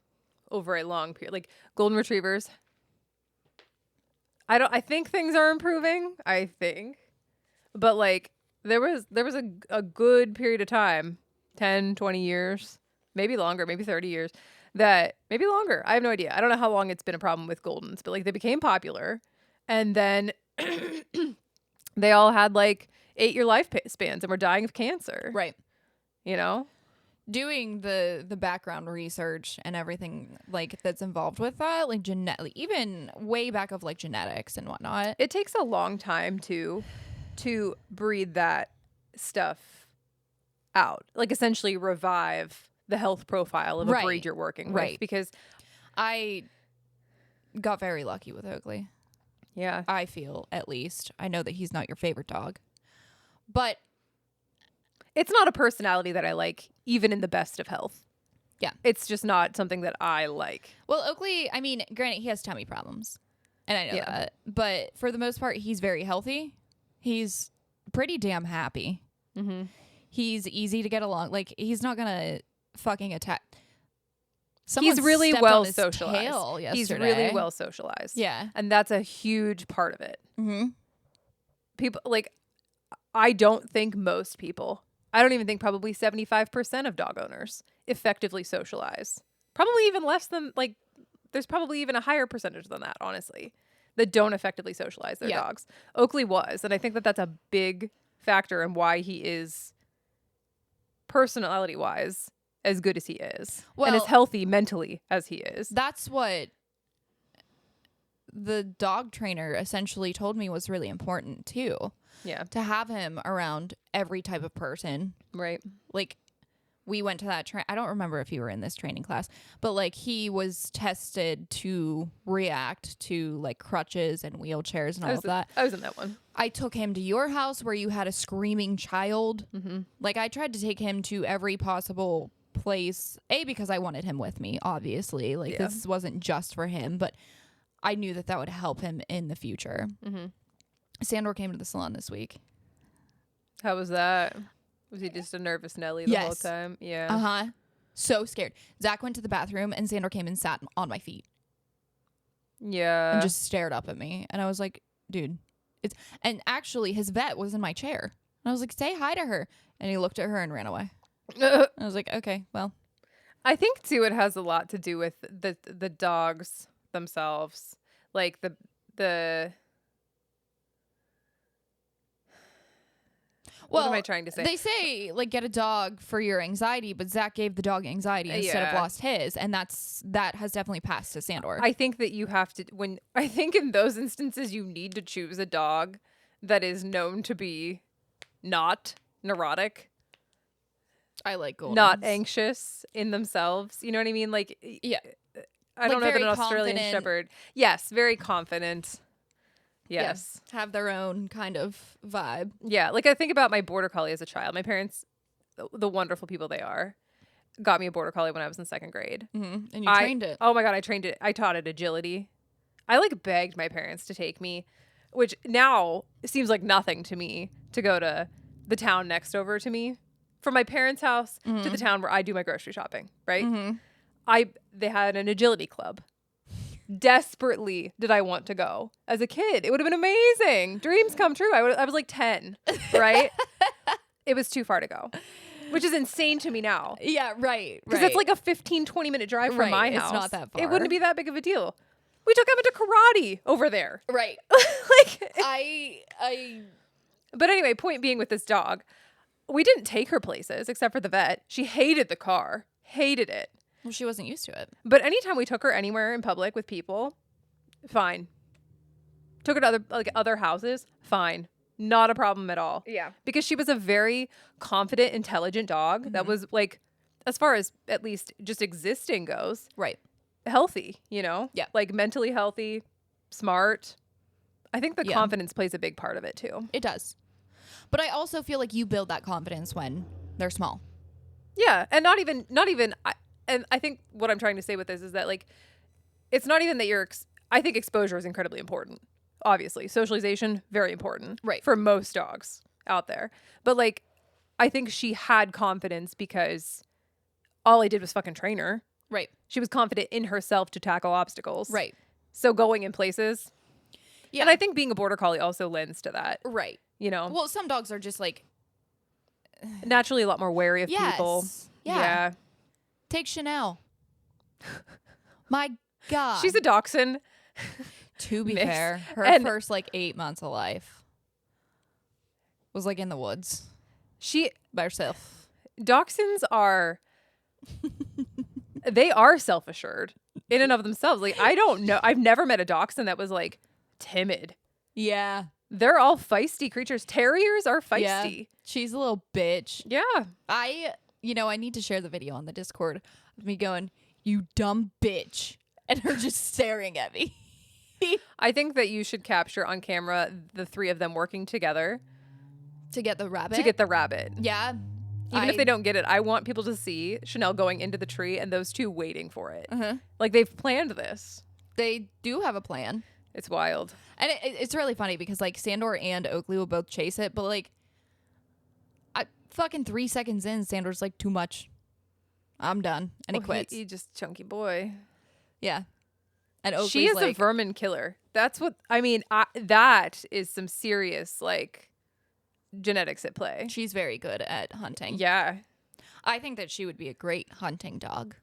over a long period. Like golden retrievers. I think things are improving. I think. But like there was a good period of time, 10, 20 years, maybe longer, maybe 30 years, that maybe longer. I have no idea. I don't know how long it's been a problem with Goldens, but like they became popular and then they all had like 8-year lifespans and were dying of cancer. Right. You know? Doing the background research and everything like that's involved with that, like genetically, even way back of like genetics and whatnot. It takes a long time to breed that stuff out, like essentially revive the health profile of a breed you're working with. Because I got very lucky with Oakley. Yeah. I feel, at least. I know that he's not your favorite dog. But it's not a personality that I like, even in the best of health. Yeah. It's just not something that I like. Well, Oakley, I mean, granted, he has tummy problems. And I know that. But for the most part, he's very healthy. He's pretty damn happy. Mm-hmm. He's easy to get along. Like, he's not going to fucking attack. He's really well socialized. He's really well socialized. Yeah. And that's a huge part of it. Mm-hmm. People, like, I don't think most people, I don't even think probably 75% of dog owners effectively socialize. Probably even less than, like, there's probably even a higher percentage than that, honestly, that don't effectively socialize their dogs. Oakley was. And I think that that's a big factor in why he is, personality-wise, as good as he is. Well, and as healthy mentally as he is. That's what the dog trainer essentially told me was really important, too. Yeah. To have him around every type of person. Right. Like, we went to that I don't remember if you were in this training class, but like he was tested to react to like crutches and wheelchairs and all of that. I was in that one. I took him to your house where you had a screaming child. Mm-hmm. Like, I tried to take him to every possible place, because I wanted him with me, obviously. Like, this wasn't just for him, but I knew that that would help him in the future. Mm-hmm. Sandor came to the salon this week. How was that? Was he just a nervous Nelly the whole time? Yeah. Uh-huh. So scared. Zach went to the bathroom and Sandor came and sat on my feet. Yeah. And just stared up at me. And I was like, dude, and actually his vet was in my chair. And I was like, say hi to her. And he looked at her and ran away. I was like, okay, well. I think too it has a lot to do with the dogs themselves. Like the what am I trying to say? They say, like, get a dog for your anxiety, but Zach gave the dog anxiety instead of lost his, and that has definitely passed to Sandor. I think that you have to, I think in those instances you need to choose a dog that is known to be not neurotic. I like Goldens. Not anxious in themselves. You know what I mean? Like, yeah. I don't know that an Australian Shepherd. Yes, very confident. Yes. Have their own kind of vibe. Yeah. Like, I think about my border collie as a child. My parents, the wonderful people they are, got me a border collie when I was in second grade. Mm-hmm. And you trained it. Oh my God, I trained it. I taught it agility. I like begged my parents to take me, which now seems like nothing to me, to go to the town next over to me. From my parents' house to the town where I do my grocery shopping, right? Mm-hmm. They had an agility club. Desperately did I want to go as a kid. It would have been amazing. Dreams come true. I was like 10, right? It was too far to go, which is insane to me now. Yeah, right. Because it's like a 15-20 minute drive from my house. It's not that far. It wouldn't be that big of a deal. We took Emma to karate over there. Right. Like, I But anyway, point being with this dog, we didn't take her places except for the vet. She hated the car. Hated it. Well, she wasn't used to it. But anytime we took her anywhere in public with people, fine. took her to other houses, fine. Not a problem at all. Yeah. Because she was a very confident, intelligent dog that was like, as far as at least just existing goes, Right. healthy, you know? Yeah. Like mentally healthy, smart. I think the Yeah. confidence plays a big part of it too. It does. But I also feel like you build that confidence when they're small. Yeah. And and I think what I'm trying to say with this is that like, it's not even that I think exposure is incredibly important. Obviously, socialization, very important. Right. For most dogs out there. But like, I think she had confidence because all I did was fucking train her. Right. She was confident in herself to tackle obstacles. Right. So going in places. Yeah. And I think being a border collie also lends to that. Right. You know? Well, some dogs are just like naturally a lot more wary of yes. people. Yeah. Take Chanel. My God. She's a dachshund. To be Mix. fair, her And- first like 8 months of life was like in the woods by herself. Dachshunds are they are self-assured in and of themselves. Like I don't know. I've never met a dachshund that was like timid. Yeah. They're all feisty creatures. Terriers are feisty. Yeah. She's a little bitch. Yeah. I need to share the video on the Discord of me going, "You dumb bitch," and her just staring at me. I think that you should capture on camera the three of them working together To get the rabbit? to get the rabbit. Yeah. Even if they don't get it, I want people to see Chanel going into the tree and those two waiting for it. Uh-huh. Like they've planned this. They do have a plan. It's wild. And it's really funny because like Sandor and Oakley will both chase it, but like fucking 3 seconds in, Sandor's like, too much. I'm done. And he quits. He just chunky boy. Yeah. And Oakley's She is like, a vermin killer. That's what I mean. That is some serious like genetics at play. she's very good at hunting. Yeah, I think that she would be a great hunting dog.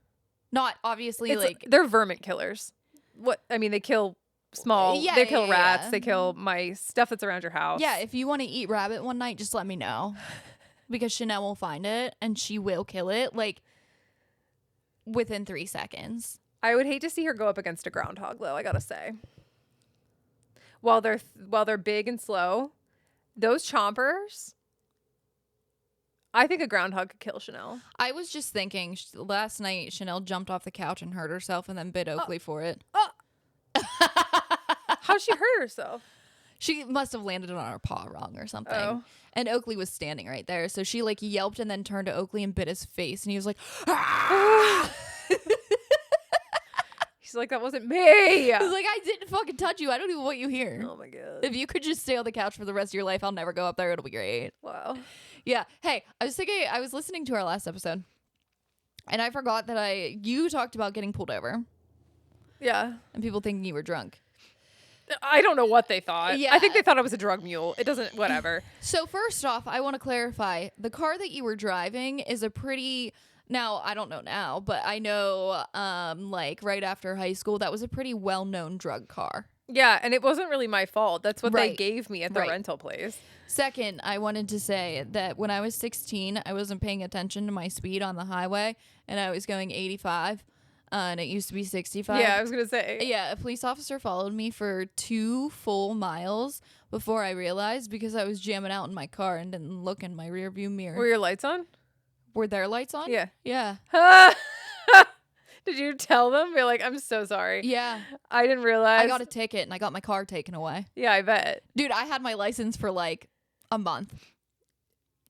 Not obviously they're vermin killers. What I mean, they kill small. Yeah, they kill yeah, rats. yeah. They kill mice. Stuff that's around your house. yeah, if you want to eat rabbit one night, just let me know. Because Chanel will find it and she will kill it like within 3 seconds. I would hate to see her go up against a groundhog, though. I gotta say. While they're big and slow, those chompers. I think a groundhog could kill Chanel. I was just thinking last night Chanel jumped off the couch and hurt herself and then bit Oakley for it. How'd she hurt herself? She must have landed on her paw wrong or something. Oh. And Oakley was standing right there. So she like yelped and then turned to Oakley and bit his face. And he was like, ah! She's like, that wasn't me. I was like, I didn't fucking touch you. I don't even want you here. Oh my god. If you could just stay on the couch for the rest of your life, I'll never go up there. It'll be great. Wow. Yeah. Hey, I was listening to our last episode and I forgot that you talked about getting pulled over Yeah. and people thinking you were drunk. I don't know what they thought. Yeah. I think they thought I was a drug mule. It doesn't, whatever. So first off, I want to clarify the car that you were driving is a pretty, now I don't know now, but I know like right after high school, that was a pretty well-known drug car. Yeah, and it wasn't really my fault. That's what they Right. gave me at the Right. rental place. Second, I wanted to say that when I was 16, I wasn't paying attention to my speed on the highway and I was going 85 and it used to be 65. Yeah, I was going to say. Yeah, a police officer followed me for 2 full miles before I realized because I was jamming out in my car and didn't look in my rearview mirror. Were your lights on? Were their lights on? Yeah. Yeah. Did you tell them? You're like, I'm so sorry. Yeah. I didn't realize. I got a ticket and I got my car taken away. Yeah, I bet. Dude, I had my license for like a month.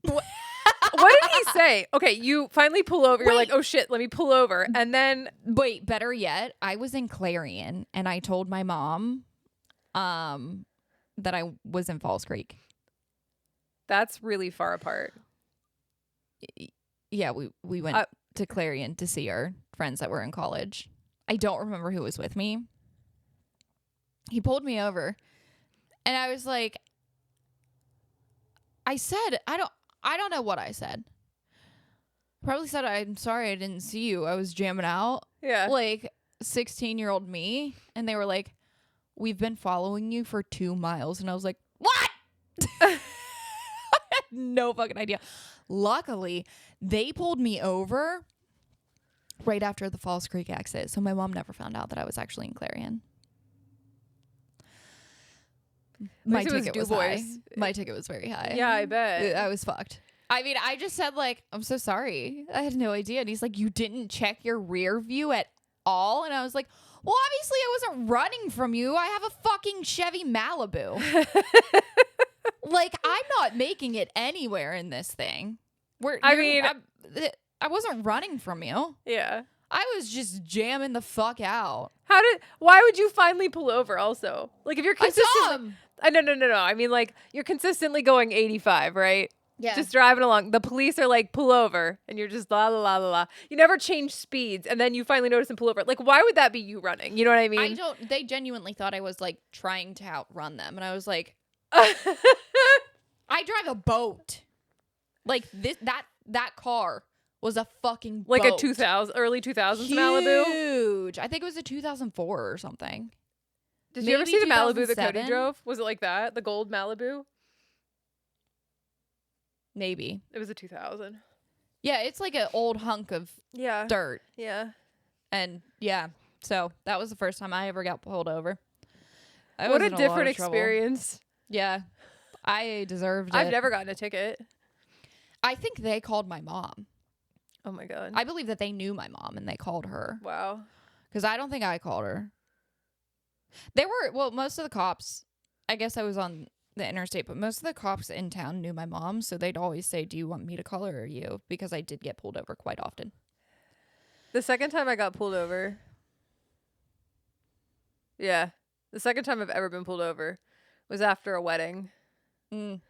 What did he say? Okay, you finally pull over. You're Wait. like, oh shit, let me pull over. And then Wait, better yet, I was in Clarion and I told my mom that I was in Falls Creek. that's really far apart. Yeah, we went to Clarion to see our friends that were in college. I don't remember who was with me. He pulled me over and I was like, I said, I don't know what I said. Probably said, I'm sorry I didn't see you. I was jamming out. Yeah. Like 16-year-old me. And they were like, we've been following you for 2 miles. And I was like, what? I had no fucking idea. Luckily, they pulled me over right after the Falls Creek exit. So my mom never found out that I was actually in Clarion. My least it was ticket was Du high. Bois. My ticket was very high. Yeah, I bet. I was fucked. I mean, I just said, like, I'm so sorry. I had no idea. And he's like, you didn't check your rear view at all? And I was like, well, obviously I wasn't running from you. I have a fucking Chevy Malibu. Like, I'm not making it anywhere in this thing. I wasn't running from you. Yeah. I was just jamming the fuck out. Why would you finally pull over also? Like if you're I saw consistently, him. No. I mean like you're consistently going 85, right? Yeah. Just driving along. The police are like, pull over. And you're just la la la la la. You never change speeds. And then you finally notice and pull over. Like, why would that be you running? You know what I mean? They genuinely thought I was like trying to outrun them. And I was like, I drive a boat. Like that car was a fucking boat. Like a early 2000s Malibu? Huge. I think it was a 2004 or something. Did you ever see the Malibu that Cody 2007? drove? Was it like that? The gold Malibu? Maybe. It was a 2000. Yeah, it's like an old hunk of Yeah. dirt. Yeah. And yeah, so that was the first time I ever got pulled over. I What was a in lot different of trouble. experience. Yeah. I deserved it. I've never gotten a ticket. I think they called my mom. Oh my God. I believe that they knew my mom and they called her. Wow. Because I don't think I called her. Most of the cops, I guess I was on the interstate, but most of the cops in town knew my mom, so they'd always say, do you want me to call her or you? Because I did get pulled over quite often. The second time I got pulled over. Yeah. The second time I've ever been pulled over was after a wedding. You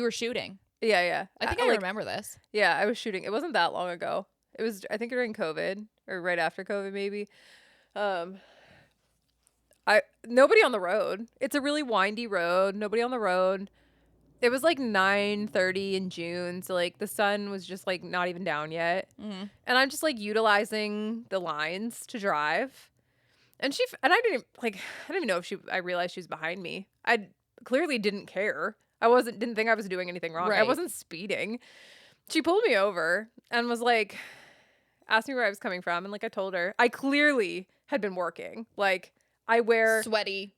were shooting. Yeah. I think I remember this. Yeah, I was shooting. It wasn't that long ago. It was, I think, during COVID or right after COVID, maybe. Nobody on the road. It's a really windy road. Nobody on the road. It was like 9:30 in June, so like the sun was just like not even down yet. Mm-hmm. And I'm just like utilizing the lines to drive. And I didn't even know if I realized she was behind me. I clearly didn't care. Didn't think I was doing anything wrong. I Right. wasn't speeding. She pulled me over and was like, asked me where I was coming from. And like I told her, I clearly had been working. Like I wear Sweaty.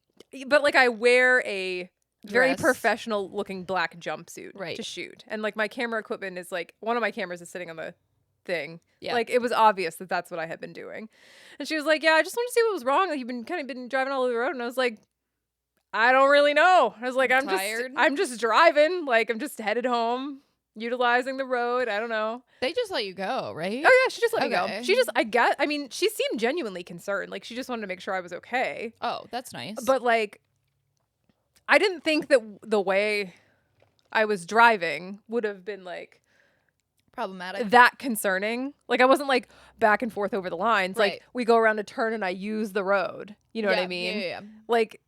But like I wear a very Dress. professional looking black jumpsuit Right. to shoot. And like my camera equipment is like, one of my cameras is sitting on the thing. Yeah. Like it was obvious that that's what I had been doing. And she was like, yeah, I just wanted to see what was wrong. Like you've been driving all over the road. And I was like, I don't really know. I was like, I'm tired. just driving. Like I'm just headed home, utilizing the road. I don't know. They just let you go, right? Oh yeah, she just let me go. Okay. She seemed genuinely concerned. Like she just wanted to make sure I was okay. Oh, that's nice. But like, I didn't think that the way I was driving would have been like problematic. that concerning. Like I wasn't like back and forth over the lines. Right. Like we go around a turn and I use the road. You know what I mean? Yeah. Like,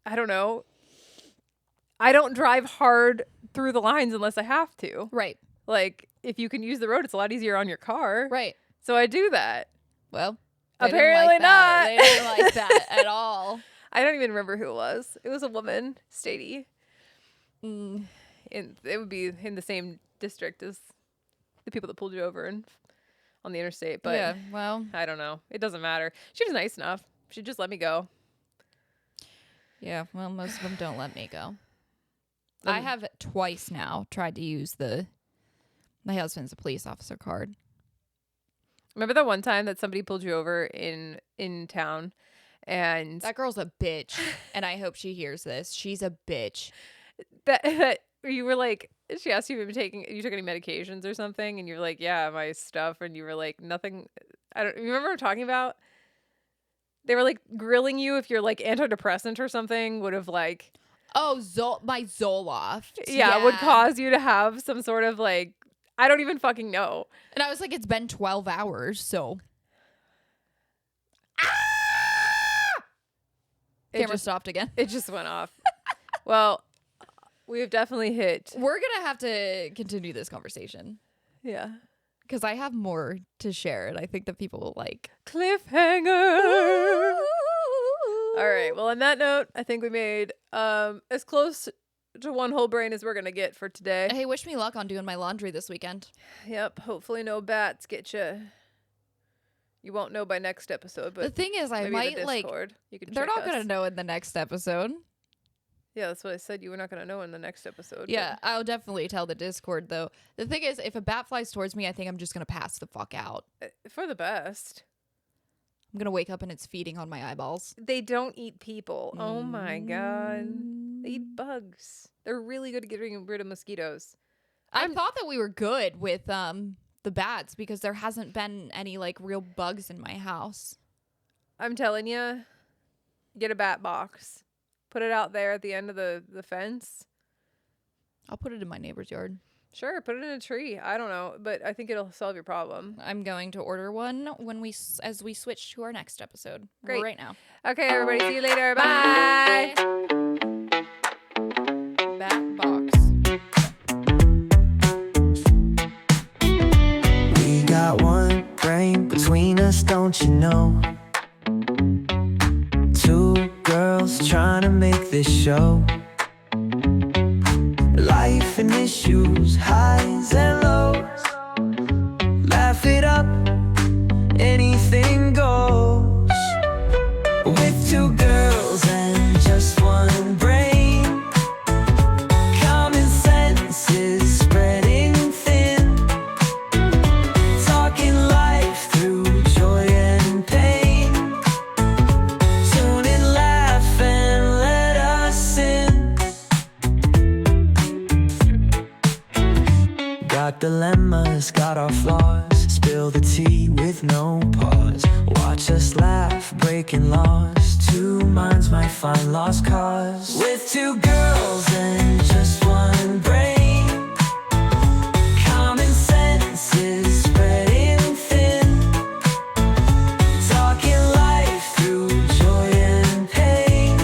I don't know. I don't drive hard through the lines unless I have to. Right. Like, if you can use the road, it's a lot easier on your car. Right. So I do that. Well, they Apparently didn't like that. not. They didn't like that at all. I don't even remember who it was. It was a woman, Statey. Mm. And it would be in the same district as the people that pulled you over on the interstate. But yeah, well, I don't know. It doesn't matter. She was nice enough. She just let me go. yeah, well, most of them don't let me go. I have twice now tried to use my husband's a police officer card. Remember that one time that somebody pulled you over in town, and That girl's a bitch, and I hope she hears this. She's a bitch. that you were like, she asked you if you took any medications or something, and you were like, yeah, my stuff, and you were like, nothing. You remember what I'm talking about? They were like grilling you if your like antidepressant or something would have like, Oh, my Zoloft. yeah, would cause you to have some sort of like, I don't even fucking know. And I was like, it's been 12 hours, so. Camera stopped again. It just went off. Well, we've definitely hit. We're going to have to continue this conversation Yeah. because I have more to share, and I think that people will like. Cliffhanger. All right. Well, on that note, I think we made as close to one whole brain as we're going to get for today. Hey, wish me luck on doing my laundry this weekend. Yep. Hopefully no bats get you. You won't know by next episode, but The thing is, I maybe might the like. Discord. You can They're check not going us. to know in the next episode. Yeah, that's what I said. You were not going to know in the next episode. Yeah, I'll definitely tell the Discord, though. The thing is, if a bat flies towards me, I think I'm just going to pass the fuck out. For the best. I'm going to wake up and it's feeding on my eyeballs. They don't eat people. Oh my god. They eat bugs. They're really good at getting rid of mosquitoes. I thought that we were good with the bats because there hasn't been any like real bugs in my house. I'm telling you, get a bat box. Put it out there at the end of the fence. I'll put it in my neighbor's yard. Sure, put it in a tree. I don't know, but I think it'll solve your problem. I'm going to order one as we switch to our next episode. Great. Right now. Okay, everybody. See you later. Bye. Bat box. We got one brain between us, don't you know? Two girls trying to make this show. Life and issues, highs and lows. Laugh it up, anything goes. With two girls and just one brain. Common sense is spreading thin. Talking life through joy and pain. Tune in, laugh and let us in. Got dilemmas, got our flaws. Spill the tea with no pause. Watch us laugh, breaking laws. Two minds might find lost cause. With two girls and just one brain. Common sense is spreading thin. Talking life through joy and pain.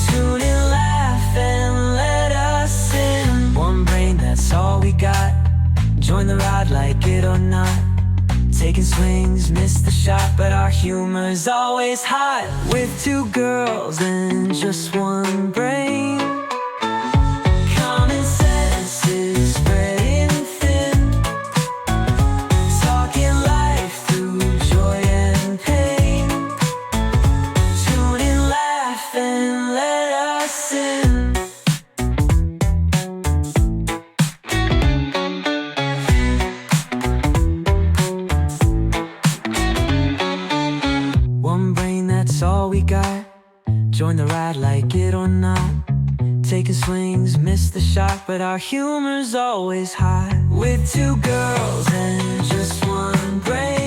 Tune in, laugh and let us in. One brain, that's all we got. Join the ride, like it or not. Taking swings, miss the shot, but our humor's always hot. With two girls and just one brain. Common sense is spreading thin. Talking life through joy and pain. Tune in, laugh and let us in. One brain, that's all we got. Join the ride, like it or not. Taking swings, miss the shot, but our humor's always hot. With two girls and just one brain.